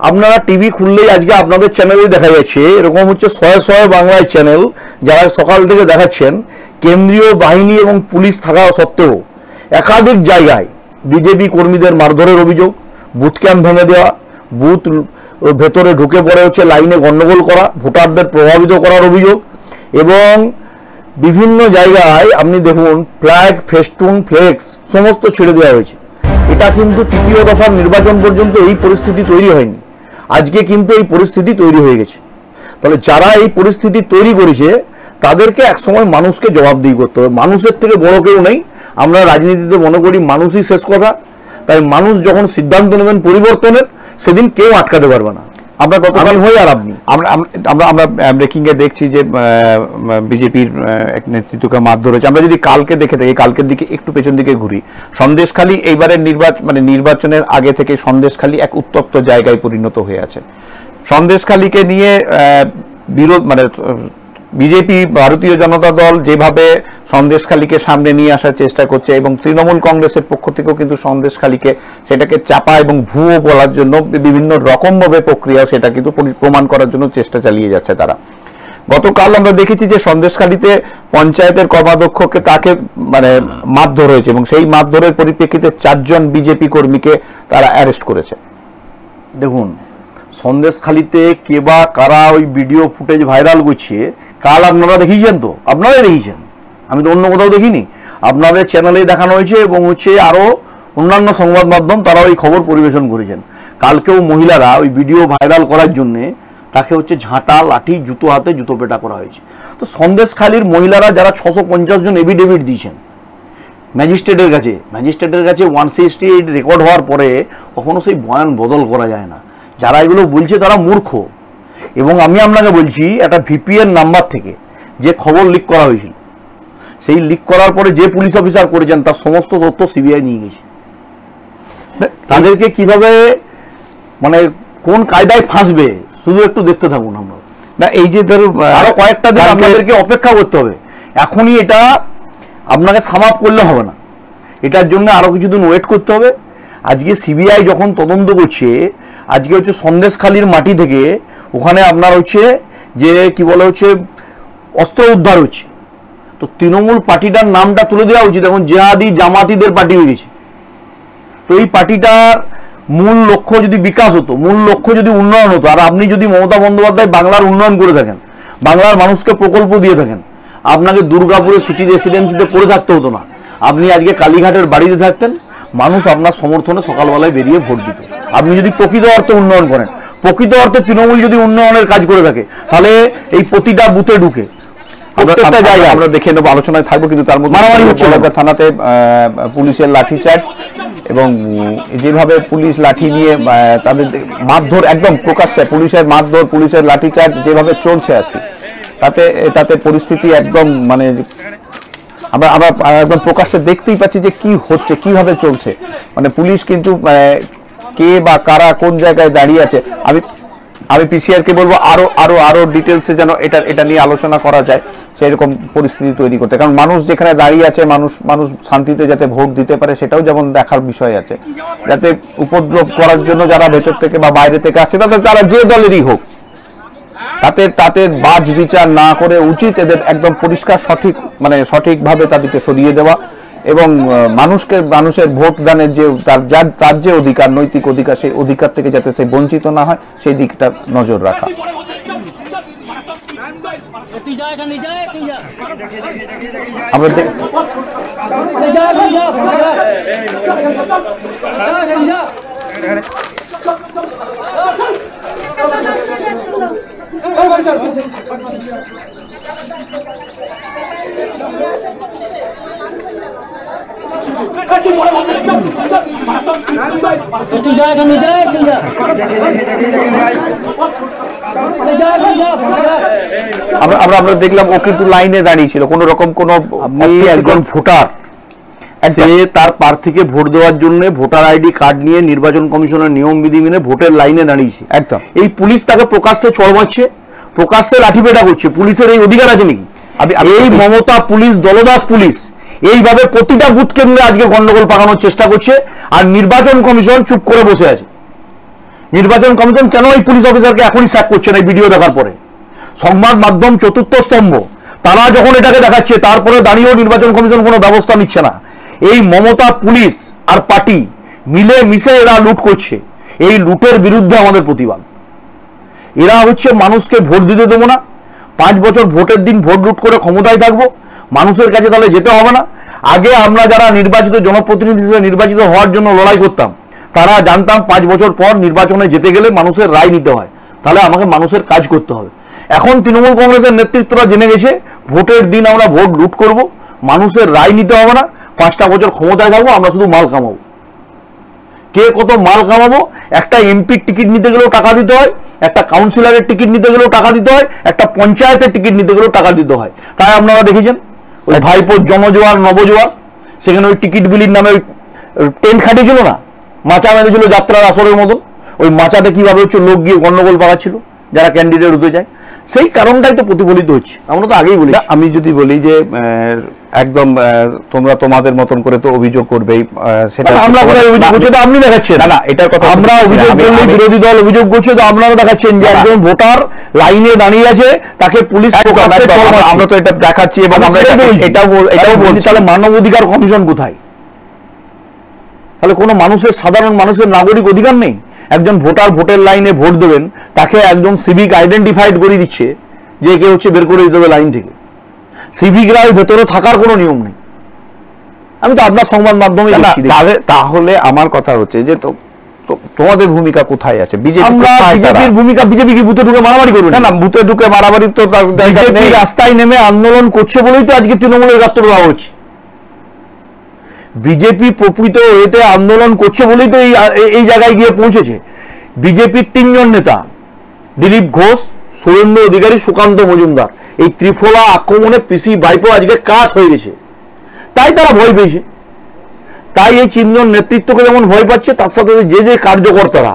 Speaker 3: আপনারা টিভি খুললেই আজকে আপনাদের চ্যানেলে দেখা যাচ্ছে, এরকম হচ্ছে শয়ে শয়ে বাংলায় চ্যানেল যারা সকাল থেকে দেখাচ্ছেন কেন্দ্রীয় বাহিনী এবং পুলিশ থাকা সত্ত্বেও একাধিক জায়গায় বিজেপি কর্মীদের মারধরের অভিযোগ, বুথ ক্যাম্প ভেঙে দেওয়া, বুথ ভেতরে ঢুকে পড়ে হচ্ছে লাইনে গন্ডগোল করা, ভোটারদের প্রভাবিত করার অভিযোগ, এবং বিভিন্ন জায়গায় আপনি দেখুন ফ্ল্যাগ, ফেস্টুন, ফ্লেক্স সমস্ত ছেড়ে দেওয়া হয়েছে। এটা কিন্তু তৃতীয় দফার নির্বাচন পর্যন্ত এই পরিস্থিতি তৈরি হয়নি, আজকে কিন্তু এই পরিস্থিতি তৈরি হয়ে গেছে। তাহলে যারা এই পরিস্থিতি তৈরি করেছে তাদেরকে একসময় মানুষকে জবাবদিহি করতে হবে। মানুষের থেকে বড় কেউ নেই। আমরা রাজনীতিতে মনে করি মানুষই শেষ কথা, তাই মানুষ যখন সিদ্ধান্ত নেবেন পরিবর্তনের, সেদিন কেউ আটকাতে পারবে না। আমরা গতকাল হই আর আপনি
Speaker 2: আমরা ব্রেকিং এ দেখছি যে বিজেপির এক নেতৃত্বকে মারধর হয়েছে। আমরা যদি কালকে দেখে থাকি, কালকের দিকে একটু পেছন দিকে ঘুরি, সন্দেশখালী এইবারের নির্বাচনের আগে থেকে সন্দেশখালী এক উত্তপ্ত জায়গায় পরিণত হয়ে আছে। সন্দেশখালীকে নিয়ে বিরোধ বিজেপি, ভারতীয় জনতা দল যেভাবে সন্দেশখালীকে সামনে নিয়ে আসার চেষ্টা করছে, এবং তৃণমূল কংগ্রেসের পক্ষ থেকেও কিন্তু সন্দেশখালীকে সেটাকে চাপা এবং ভুয়ো বলার জন্য বিভিন্ন রকমভাবে প্রক্রিয়া সেটা কিন্তু প্রমাণ করার জন্য চেষ্টা চালিয়ে যাচ্ছে তারা। গতকাল আমরা দেখেছি যে সন্দেশখালীতে পঞ্চায়েতের কর্মাধ্যক্ষকে তাকে মারধর হয়েছে, এবং সেই মারধরের পরিপ্রেক্ষিতে 4 জন বিজেপি কর্মীকে তারা অ্যারেস্ট করেছে।
Speaker 3: দেখুন, সন্দেশখালীতে কে বা কারা ওই ভিডিও ফুটেজ ভাইরাল করছে, কাল আপনারা দেখিয়েছেন, তো আপনারাই দেখিয়েছেন, আমি তো অন্য কোথাও দেখিনি, আপনাদের চ্যানেলে দেখানো হয়েছে, এবং হচ্ছে আরো অন্যান্য সংবাদ মাধ্যম তারা ওই খবর পরিবেশন করেছেন। কালকেও মহিলারা ওই ভিডিও ভাইরাল করার জন্য তাকে হচ্ছে ঝাঁটা, লাঠি, জুতো হাতে জুতো পেটা করা হয়েছে। তো সন্দেশখালীর মহিলারা যারা 650 জন এফিডেভিট দিয়েছেন ম্যাজিস্ট্রেটের কাছে 168 রেকর্ড হওয়ার পরে কখনো সেই বয়ান বদল করা যায় না। যারা এগুলো বলছে তারা মূর্খ। এবং আমি আপনাকে বলছি, একটা ভিপিএন নাম্বার থেকে যে খবর লিক করা হয়েছিল, সেই লিক করার পরে যে পুলিশ অফিসার করেছেন তার সমস্ত তথ্য সিবিআই নিয়ে গেছে। তাদেরকে কিভাবে কোন কায়দায় ফাঁসবে শুধু একটু দেখতে থাকুন। আমরা
Speaker 2: না, এই যে ধরুন
Speaker 3: আরো কয়েকটা দিন আপনাদেরকে অপেক্ষা করতে হবে। এখনই এটা আপনাকে সামাপ করলে হবে না, এটার জন্য আরো কিছুদিন ওয়েট করতে হবে। আজকে সিবিআই যখন তদন্ত করছে, আজকে হচ্ছে সন্দেশখালীর মাটি থেকে ওখানে আপনার হচ্ছে যে কি বলে হচ্ছে অস্ত্র উদ্ধার হচ্ছে, তো তৃণমূল পার্টিটার নামটা তুলে দেওয়া উচিত। এখন জেহাদি জামাতিদের পার্টি হয়ে গেছে। তো এই পার্টিটার মূল লক্ষ্য যদি বিকাশ হতো, মূল লক্ষ্য যদি উন্নয়ন হতো, আর আপনি যদি মমতা বন্দ্যোপাধ্যায় বাংলার উন্নয়ন করে থাকেন, বাংলার মানুষকে প্রকল্প দিয়ে থাকেন, আপনাকে দুর্গাপুরে সিটি রেসিডেন্সিতে পড়ে থাকতে হতো না, আপনি আজকে কালীঘাটের বাড়িতে থাকতেন, মানুষ আপনার সমর্থনে সকালবেলায় বেরিয়ে ভোট দিত। আপনি যদি প্রকৃত অর্থে উন্নয়ন করেন, প্রকৃত অর্থে তৃণমূল যদি উন্নয়নের কাজ করে থাকে, তাহলে এই প্রতিটা বুথে ঢুকে প্রত্যেকটা জায়গায়
Speaker 2: আমরা দেখে নেবো, আলোচনায় থাকবো। কিন্তু তার মধ্যে
Speaker 3: মারামারি হচ্ছে
Speaker 2: থানাতে পুলিশের লাঠিচার্জ, এবং যেভাবে পুলিশ লাঠি নিয়ে তাদের মারধর, একদম প্রকাশ্যে পুলিশের মারধর, পুলিশের লাঠিচার্জ যেভাবে চলছে আর কি, তাতে পরিস্থিতি একদম আমরা একদম প্রকাশ্যে দেখতেই পাচ্ছি যে কি হচ্ছে, কিভাবে চলছে। পুলিশ কিন্তু কে বা কারা কোন জায়গায় দাঁড়িয়ে আছে। আমি পিসিআর কে বলবো আরো ডিটেলসে যেন এটা নিয়ে আলোচনা করা যায়, সেরকম পরিস্থিতি তৈরি করতে। কারণ মানুষ যেখানে দাঁড়িয়ে আছে, মানুষ শান্তিতে যাতে ভোট দিতে পারে, সেটাও যেমন দেখার বিষয় আছে। যাতে উপদ্রব করার জন্য যারা ভেতর থেকে বা বাইরে থেকে আসছে, তারা যে দলেরই হোক, তাতে বাজ বিচার না করে উচিত এদের একদম পরিষ্কার সঠিকভাবে তাদেরকে সরিয়ে দেওয়া, এবং মানুষের ভোট দানের যে তার যে অধিকার, নৈতিক অধিকার, সেই অধিকার থেকে যাতে সে বঞ্চিত না হয়, সেই দিকটা নজর রাখা। আমরা আমরা দেখলাম ও কিন্তু লাইনে দাঁড়িয়ে ছিল, কোন রকম কোন
Speaker 3: একজন ভোটার সে তার প্রার্থীকে ভোট দেওয়ার জন্য ভোটার আইডি কার্ড নিয়ে নির্বাচন কমিশনের নিয়ম বিধি মেনে ভোটের লাইনে দাঁড়িয়েছে।
Speaker 2: একদম।
Speaker 3: এই পুলিশ তাকে প্রকাশ্যে চড় মারছে, প্রকাশ্যে লাঠিপেটা করছে। পুলিশের এই অধিকার আছে নাকি? এই মমতা পুলিশ, দলদাস পুলিশ এইভাবে প্রতিটা বুথ কেন্দ্রে আজকে গন্ডগোল পাকানোর চেষ্টা করছে, আর নির্বাচন কমিশন চুপ করে বসে আছে। নির্বাচন কমিশন কেন এই পুলিশ অফিসারকে এখনই স্যাক করছে না? এই ভিডিও দেখার পরে সংবাদ মাধ্যম চতুর্থ স্তম্ভ, তারা যখন এটাকে দেখাচ্ছে তারপরে দাঁড়িয়েও নির্বাচন কমিশন কোনো ব্যবস্থা নিচ্ছে না। এই মমতা পুলিশ আর পার্টি মিলে মিশে এরা লুট করছে। এই লুটের বিরুদ্ধে আমাদের প্রতিবাদ। এরা হচ্ছে মানুষকে ভোট দিতে দেবো না, 5 বছর ভোটের দিন ভোট লুট করে ক্ষমতায় থাকবো, মানুষের কাছে তাহলে যেতে হবে না। আগে আমরা যারা নির্বাচিত জনপ্রতিনিধি হিসেবে নির্বাচিত হওয়ার জন্য লড়াই করতাম, তারা জানতাম 5 বছর পর নির্বাচনে যেতে গেলে মানুষের রায় নিতে হয়, তাহলে আমাকে মানুষের কাজ করতে হবে। এখন তৃণমূল কংগ্রেসের নেতৃত্বরা জেনে গেছে ভোটের দিন আমরা ভোট লুট করব, মানুষের রায় নিতে হবে না, 5টা বছর ক্ষমতায় থাকবো, আমরা শুধু মাল কামাবো। কে কত মাল কামাবো? একটা এমপির টিকিট নিতে গেলেও টাকা দিতে হয়, একটা কাউন্সিলরের টিকিট নিতে গেলেও টাকা দিতে হয়, একটা পঞ্চায়েতের টিকিট নিতে গেলেও টাকা দিতে হয়। তাই আপনারা দেখেছেন ওই ভাইপোর জনজোয়ার নবজোয়ার, সেখানে ওই টিকিট বিলির নামে ওই টেন্ট খাটিয়েছিল না, মাচা মেরেছিল যাত্রার আসরের মতন। ওই মাচাতে কিভাবে হচ্ছে লোক গিয়ে গন্ডগোল পাকাচ্ছিল যারা ক্যান্ডিডেট হতে যায়, সেই কারণটাই তো প্রতিফলিত হচ্ছে। আমরা তো আগেই বলি।
Speaker 2: আমি যদি বলি যে একদম তোমরা তোমাদের মতন করে তো অভিযোগ করবেই, সেটা
Speaker 3: আমরা অভিযোগ করছি তো আপনি দেখাচ্ছেন না, এটার কথা আমরা অভিযোগ করলে বিরোধী দল অভিযোগ করছে তো আপনারা দেখাচ্ছেন যে একজন ভোটার লাইনে দাঁড়িয়ে আছে, তাকে পুলিশ
Speaker 2: আমরা তো এটা দেখাচ্ছি এবং আমরা
Speaker 3: এটাও বলছি। তাহলে মানব অধিকার কমিশন কোথায়? তাহলে কোনো মানুষের, সাধারণ মানুষের নাগরিক অধিকার নেই? একজন ভোটার ভোটের লাইনে ভোট দেবেন, তাকে একজন সিভিক আইডেন্টিফাইড করে দিচ্ছে যে কে হচ্ছে বের করে দিতে হবে লাইন থেকে। সিভিকরা ভেতরে থাকার কোনো নিয়ম নেই। আমি তো আপনার সংবাদ মাধ্যমে
Speaker 2: তাহলে আমার কথা হচ্ছে যে তোমাদের ভূমিকা কোথায় আছে?
Speaker 3: বিজেপির ভূমিকা, বিজেপি কি বুথে ঢুকে মারামারি করবে?
Speaker 2: না, বুথে ঢুকে মারামারি তো
Speaker 3: রাস্তায় নেমে আন্দোলন করছে বলেই তো আজকে তৃণমূলের গাত্র দেওয়া হচ্ছে। বিজেপি প্রকৃত এতে আন্দোলন করছে বলেই তো এই জায়গায় গিয়ে পৌঁছেছে। বিজেপির 3 জন নেতা, দিলীপ ঘোষ, সুরেন্দ্র অধিকারী, সুকান্ত মজুমদার, এই ত্রিফলা আক্রমণে পিসি ভাইপো আজকে কাট হয়ে গেছে, তাই তারা ভয় পেয়েছে। তাই এই 3 জন নেতৃত্বকে যেমন ভয় পাচ্ছে, তার সাথে যে যে কার্যকর্তারা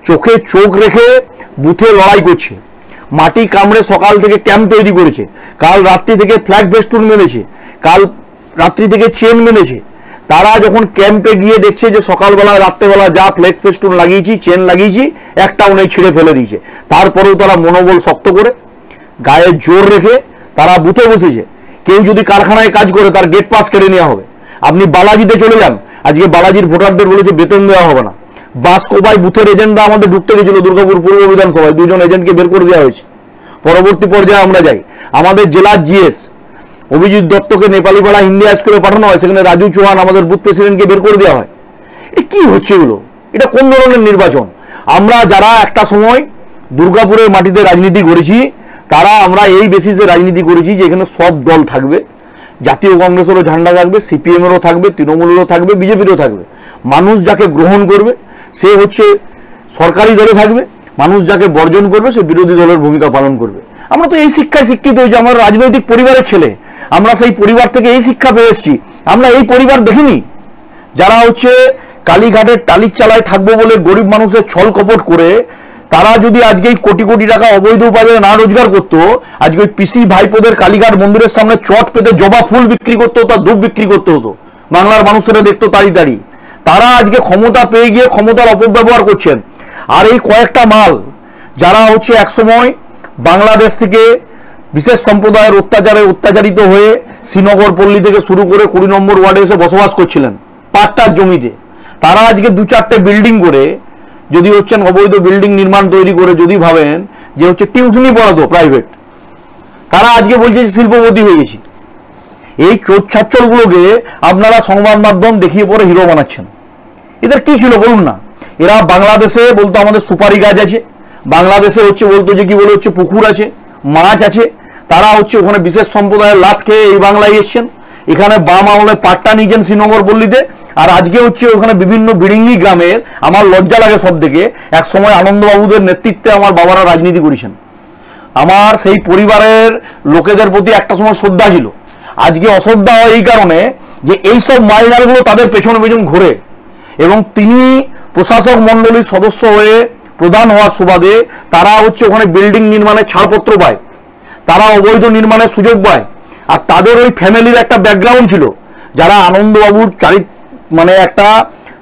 Speaker 3: চোখে চোখ রেখে বুথে লড়াই করছে, মাটি কামড়ে সকাল থেকে ক্যাম্প তৈরি করেছে, কাল রাত্রি থেকে ফ্ল্যাগ ফেস্টুন মেলেছে, কাল রাত্রি থেকে চেন মেলেছে, তারা যখন ক্যাম্পে গিয়ে দেখছে যে সকালবেলা রাত্রেবেলা যা ফ্লেক্স ফেস্টুন লাগিয়েছি, চেন লাগিয়েছি, একটাও নেই, ছিঁড়ে ফেলে দিয়েছে, তারপরেও তারা মনোবল শক্ত করে গায়ে জোর রেখে তারা বুথে বসেছে। কেউ যদি কারখানায় কাজ করে তার গেট পাস কেড়ে নেওয়া হবে। আপনি বালাজিতে চলে যান, আজকে বালাজির ভোটারদের বলেছে বেতন দেওয়া হবে না। বাসকোপায় বুথের এজেন্টরা আমাদের ঢুকতে গেছিল দুর্গাপুর পূর্ব বিধানসভায়, 2 জন এজেন্টকে বের করে দেওয়া হয়েছে। পরবর্তী পর্যায়ে আমরা যাই, আমাদের জেলার জিএস অভিজিৎ দত্তকে নেপালিপাড়া হিন্দি স্কুলে পাঠানো হয়, সেখানে রাজু চৌহান আমাদের বুথ প্রেসিডেন্টকে বের করে দেওয়া হয়। এ কি হচ্ছে এগুলো? এটা কোন ধরনের নির্বাচন? আমরা যারা একটা সময় দুর্গাপুরের মাটিতে রাজনীতি করেছি, তারা আমরা এই বেসিসে রাজনীতি করেছি যে এখানে সব দল থাকবে, জাতীয় কংগ্রেসেরও ঝান্ডা থাকবে, সিপিএমেরও থাকবে, তৃণমূলেরও থাকবে, বিজেপিরও থাকবে। মানুষ যাকে গ্রহণ করবে সে হচ্ছে সরকারি দলে থাকবে, মানুষ যাকে বর্জন করবে সে বিরোধী দলের ভূমিকা পালন করবে। আমরা তো এই শিক্ষায় শিক্ষিত হয়েছি, আমরা রাজনৈতিক পরিবারের ছেলে, আমরা সেই পরিবার থেকে এই শিক্ষা পেয়ে এসেছি। আমরা এই পরিবার দেখিনি যারা হচ্ছে কালীঘাটের টালির চালায় থাকবো বলে গরিব মানুষের ছল কপট করে তারা যদি আজকে কোটি কোটি টাকা অবৈধ উপায়ে না রোজগার করতো, আজকে ওই পিসি ভাইপোদের কালীঘাট মন্দিরের সামনে চট পেতে জবা ফুল বিক্রি করতে হতো, ধূপ বিক্রি করতে হতো, বাংলার মানুষেরা দেখতো তাড়ি তাড়ি। তারা আজকে ক্ষমতা পেয়ে গিয়ে ক্ষমতার অপব্যবহার করছেন। আর এই কয়েকটা মাল যারা হচ্ছে একসময় বাংলাদেশ থেকে বিশেষ সম্প্রদায়ের অত্যাচারে অত্যাচারিত হয়ে শ্রীনগর পল্লী থেকে শুরু করে 20 নম্বর ওয়ার্ডে এসে বসবাস করছিলেন পাট্টার জমিতে, তারা আজকে 2-4টে বিল্ডিং করে, যদি হচ্ছেন অবৈধ বিল্ডিং নির্মাণ তৈরি করে যদি ভাবেন যে হচ্ছে টিউশনি পড়াতো প্রাইভেট, তারা আজকে বলছে শিল্পপতি হয়ে গেছি। এই চোর ছাচ্চলগুলোকে আপনারা সংবাদ মাধ্যম দেখিয়ে পরে হিরো বানাচ্ছেন। এদের কি ছিল বলুন না? এরা বাংলাদেশে বলতো আমাদের সুপারি গাছ আছে, বাংলাদেশে হচ্ছে বলতো যে কি বলে হচ্ছে পুকুর আছে, মাছ আছে, তারা হচ্ছে ওখানে বিশেষ সম্প্রদায়ের লাত খেয়ে এই বাংলায় এসছেন, এখানে বাম আমলে পাট্টা নিয়েছেন শ্রীনগর পল্লীতে। আর আজকে হচ্ছে ওখানে বিভিন্ন বিড়িঙ্গি গ্রামের, আমার লজ্জা লাগে সব থেকে, এক সময় আনন্দবাবুদের নেতৃত্বে আমার বাবারা রাজনীতি করেছেন। আমার সেই পরিবারের লোকেদের প্রতি একটা সময় শ্রদ্ধা ছিল, আজকে অশ্রদ্ধা হয় এই কারণে যে এইসব মাইনারগুলো তাদের পেছনে পেছন ঘুরে, এবং তিনি প্রশাসক মন্ডলীর সদস্য হয়ে প্রধান হওয়ার সুবাদে তারা হচ্ছে ওখানে বিল্ডিং নির্মাণের ছাড়পত্র পায়, তারা অবৈধ নির্মাণের সুযোগ পায়। আর তাদের ওই ফ্যামিলির একটা ব্যাকগ্রাউন্ড ছিল, যারা আনন্দবাবুর মানে একটা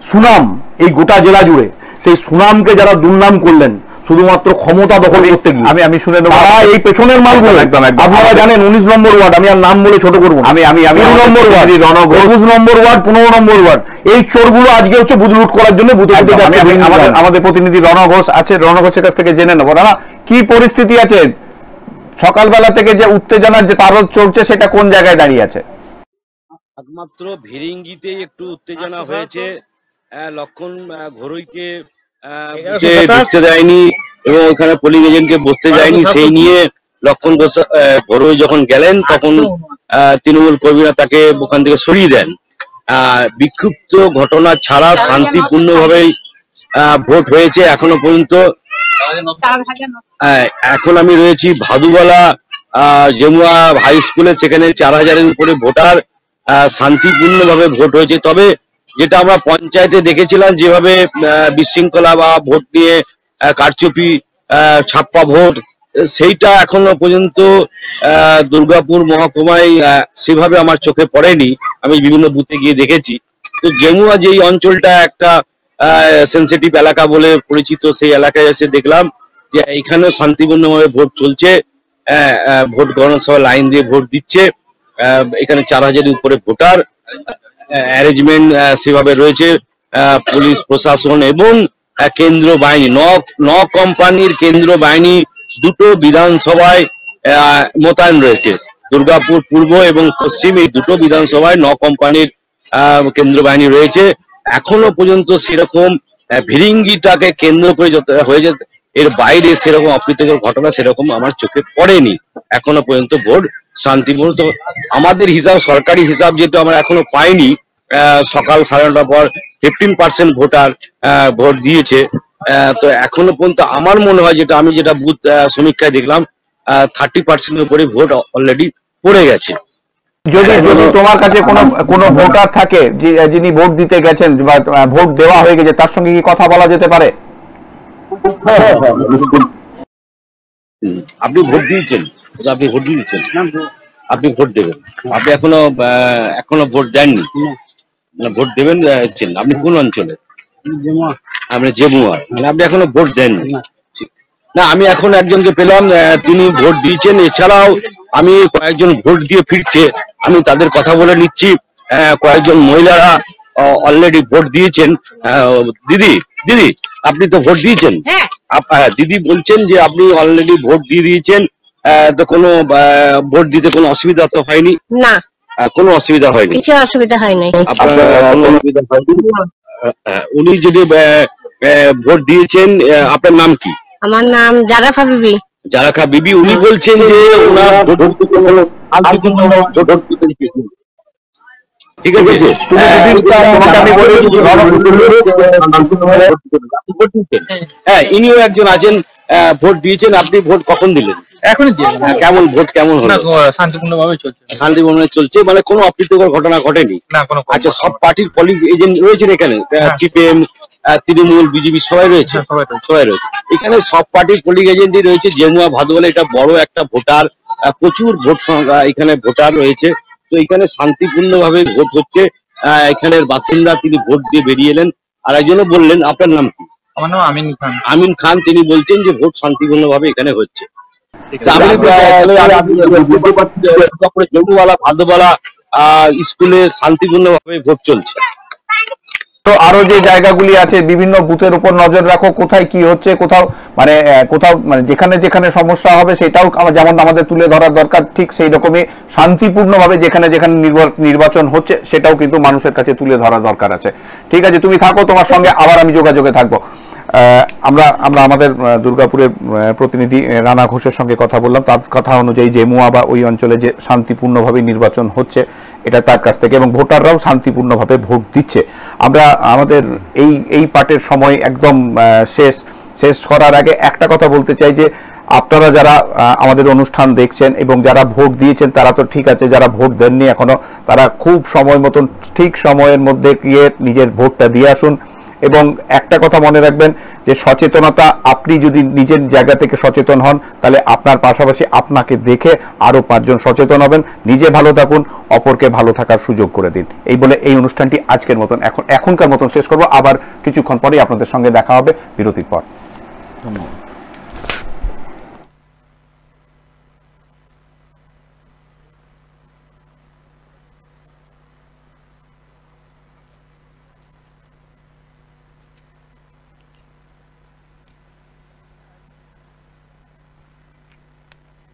Speaker 3: সুনাম এই গোটা জেলা জুড়ে, সেই সুনামকে যারা দুর্নাম করলেন শুধুমাত্র ক্ষমতা দখল করতে গিয়ে। আমি শুনে নেব এই পেছনের মালগুলো একদম আপনারা জানেন 19 নম্বর ওয়ার্ড, আমি আর নাম বলে ছোট করবো, আমি 19 নম্বর ওয়ার্ড, 21 নম্বর ওয়ার্ড, 15 নম্বর ওয়ার্ড, এই চোরগুলো আজকে হচ্ছে বুথ লুট করার জন্য আমাদের প্রতিনিধি রণ ঘোষ আছে, রণ ঘোষের কাছ থেকে জেনে নেবো। রানা, কি পরিস্থিতি আছে সকালবেলা থেকে যে উত্তেজনার যে তারদ চলছে সেটা কোন জায়গায় দাঁড়িয়ে আছে?
Speaker 14: একমাত্র ভিরিঙ্গিতে একটু উত্তেজনা হয়েছে, লক্ষণ ঘরুইকে ঢুকতে দেয়নি এবং ওখানে পোলিং এজেন্টকে বসতে দেয়নি, সেই নিয়ে লক্ষণ ঘরুই যখন গেলেন তখন তৃণমূল কর্মীরা তাকে ওখান থেকে সরিয়ে দেন। বিক্ষিপ্ত ঘটনা ছাড়া শান্তিপূর্ণভাবেই ভোট হয়েছে এখনো পর্যন্ত। এখন আমি রয়েছি ভাদুবালা জেমুয়া হাই স্কুলে, সেখানে 4000-এর উপরে ভোটার, শান্তিপূর্ণভাবে ভোট হয়েছে। তবে যেটা আমরা পঞ্চায়েতে দেখেছিলাম যেভাবে বিশৃঙ্খলা বা ভোট নিয়ে কারচুপি, ছাপ্পা ভোট, সেইটা এখনো পর্যন্ত দুর্গাপুর মহকুমায় সেভাবে আমার চোখে পড়েনি। আমি বিভিন্ন বুথে গিয়ে দেখেছি। তো জেমুয়া যেই অঞ্চলটা একটা সেন্সিটিভ এলাকা বলে পরিচিত, সেই এলাকায় এসে দেখলাম যে এখানেও শান্তিপূর্ণভাবে ভোট চলছে, ভোট গণনা সভা লাইন দিয়ে ভোট দিচ্ছে। এখানে 4000-এর উপরে ভোটার, অ্যারেঞ্জমেন্ট সেভাবে রয়েছে, পুলিশ প্রশাসন এবং কেন্দ্র বাহিনী, ন কোম্পানির কেন্দ্র বাহিনী দুটো বিধানসভায় মোতায়েন রয়েছে। দুর্গাপুর পূর্ব এবং পশ্চিম এই দুটো বিধানসভায় 9 কোম্পানির কেন্দ্র বাহিনী রয়েছে। এখনো পর্যন্ত সেরকম ভিরিঙ্গিটাকে কেন্দ্র করে হয়েছে, এর বাইরে সেরকম অপ্রীতিকর ঘটনা সেরকম আমার চোখে পড়েনি এখনো পর্যন্ত। ভোট শান্তিপূর্ণ। তো আমাদের হিসাব, সরকারি হিসাব যেটা আমরা এখনো পাইনি, সকাল 9:30টার পর 15% ভোটার ভোট দিয়েছে। তো এখনো পর্যন্ত আমার মনে হয় যেটা আমি যেটা বুথ সমীক্ষায় দেখলাম 30%-এর উপরে ভোট অলরেডি পড়ে গেছে।
Speaker 2: যদি তোমার কাছে কোনো ভোটার থাকে যিনি ভোট দিতে গেছেন বা ভোট দেওয়া হয়ে গেছে, তার সঙ্গে কি কথা বলা যেতে পারে?
Speaker 14: আপনি ভোট দিয়েছেন, আপনি ভোট দিয়েছেন, আপনি ভোট দেবেন, আপনি এখনো ভোট দেননি, ভোট দেবেন আপনি কোন অঞ্চলে? আপনি জেমুয়া, আপনি এখনো ভোট দেননি। না, আমি এখন একজনকে পেলাম তিনি ভোট দিয়েছেন। এছাড়াও আমি কয়েকজন ভোট দিয়ে ফিরছে, আমি তাদের কথা বলে নিচ্ছি। কয়েকজন মহিলারা অলরেডি ভোট দিয়েছেন। দিদি আপনি তো ভোট দিয়েছেন? দিদি বলছেন যে আপনি অলরেডি ভোট দিয়ে দিয়েছেন, তো কোনো ভোট দিতে কোনো অসুবিধা তো হয়নি?
Speaker 15: না,
Speaker 14: কোনো অসুবিধা হয়নি,
Speaker 15: কিছু অসুবিধা হয় নাই।
Speaker 14: উনি যদি ভোট দিয়েছেন, আপনার নাম কি?
Speaker 15: আমার নাম জারাফা বিবি।
Speaker 14: জারাফা বিবি, উনি বলছেন যে ওনার ঠিক আছে। হ্যাঁ, ইনিও একজন আছেন, ভোট দিয়েছেন। আপনি ভোট কখন দিলেন?
Speaker 16: এখনই
Speaker 14: কেমন ভোট কেমন হলো?
Speaker 16: শান্তিপূর্ণভাবে চলছে।
Speaker 14: শান্তিপূর্ণভাবে চলছে, মানে কোনো অপ্রীতিকর ঘটনা ঘটেনি? আচ্ছা, সব পার্টির পলিং এজেন্ট রয়েছেন এখানে? সিপিএম, তৃণমূল, বিজেপি সবাই রয়েছে? সবাই রয়েছে এখানে, সব পার্টির পোলিং এজেন্টই রয়েছে। জেমুয়া ভাদুয়ালা এটা বড় একটা ভোটার, প্রচুর ভোট সংখ্যা এখানে ভোটার রয়েছে। তো এখানে শান্তিপূর্ণভাবে ভোট হচ্ছে। এখানের বাসিন্দা, তিনি ভোট দিয়ে বেরিয়ে এলেন। আর একজনও বললেন, আপনার নাম কি?
Speaker 16: আমার নাম আমিন খান।
Speaker 14: আমিন খান, তিনি বলছেন যে ভোট শান্তিপূর্ণভাবে এখানে হচ্ছে। জেমুয়ালা ভাদুয়ালা স্কুলে শান্তিপূর্ণভাবে ভোট চলছে।
Speaker 2: তো আরো যে জায়গাগুলি আছে বিভিন্ন বুথের উপর নজর রাখো, কোথায় কি হচ্ছে, কোথাও মানে যেখানে যেখানে সমস্যা হবে সেটাও যেমন আমাদের তুলে ধরার দরকার, ঠিক সেই রকমই শান্তিপূর্ণভাবে যেখানে যেখানে নির্বাচন হচ্ছে সেটাও কিন্তু মানুষের কাছে তুলে ধরা দরকার আছে। ঠিক আছে, তুমি থাকো, তোমার সঙ্গে আবার আমি যোগাযোগে থাকবো। আমরা আমাদের দুর্গাপুরের প্রতিনিধি রানা ঘোষের সঙ্গে কথা বললাম। তার কথা অনুযায়ী জেমুয়া বা ওই অঞ্চলে যে শান্তিপূর্ণভাবে নির্বাচন হচ্ছে এটা তার কাছ থেকে, এবং ভোটাররাও শান্তিপূর্ণভাবে ভোট দিচ্ছে। আমরা আমাদের এই পার্টের সময় একদম শেষ করার আগে একটা কথা বলতে চাই যে আপনারা যারা আমাদের অনুষ্ঠান দেখছেন এবং যারা ভোট দিয়েছেন তারা তো ঠিক আছে, যারা ভোট দেননি এখনো তারা খুব সময় মতন ঠিক সময়ের মধ্যে গিয়ে নিজের ভোটটা দিয়ে আসুন। এবং একটা কথা মনে রাখবেন যে সচেতনতা, আপনি যদি নিজের জায়গা থেকে সচেতন হন তাহলে আপনার পাশাপাশি আপনাকে দেখে আরো 5 জন সচেতন হবেন। নিজে ভালো থাকুন, অপরকে ভালো থাকার সুযোগ করে দিন। এই বলে এই অনুষ্ঠানটি আজকের মতন এখনকার মতন শেষ করব। আবার কিছুক্ষণ পরেই আপনাদের সঙ্গে দেখা হবে বিরতির পর।
Speaker 3: ধন্যবাদ।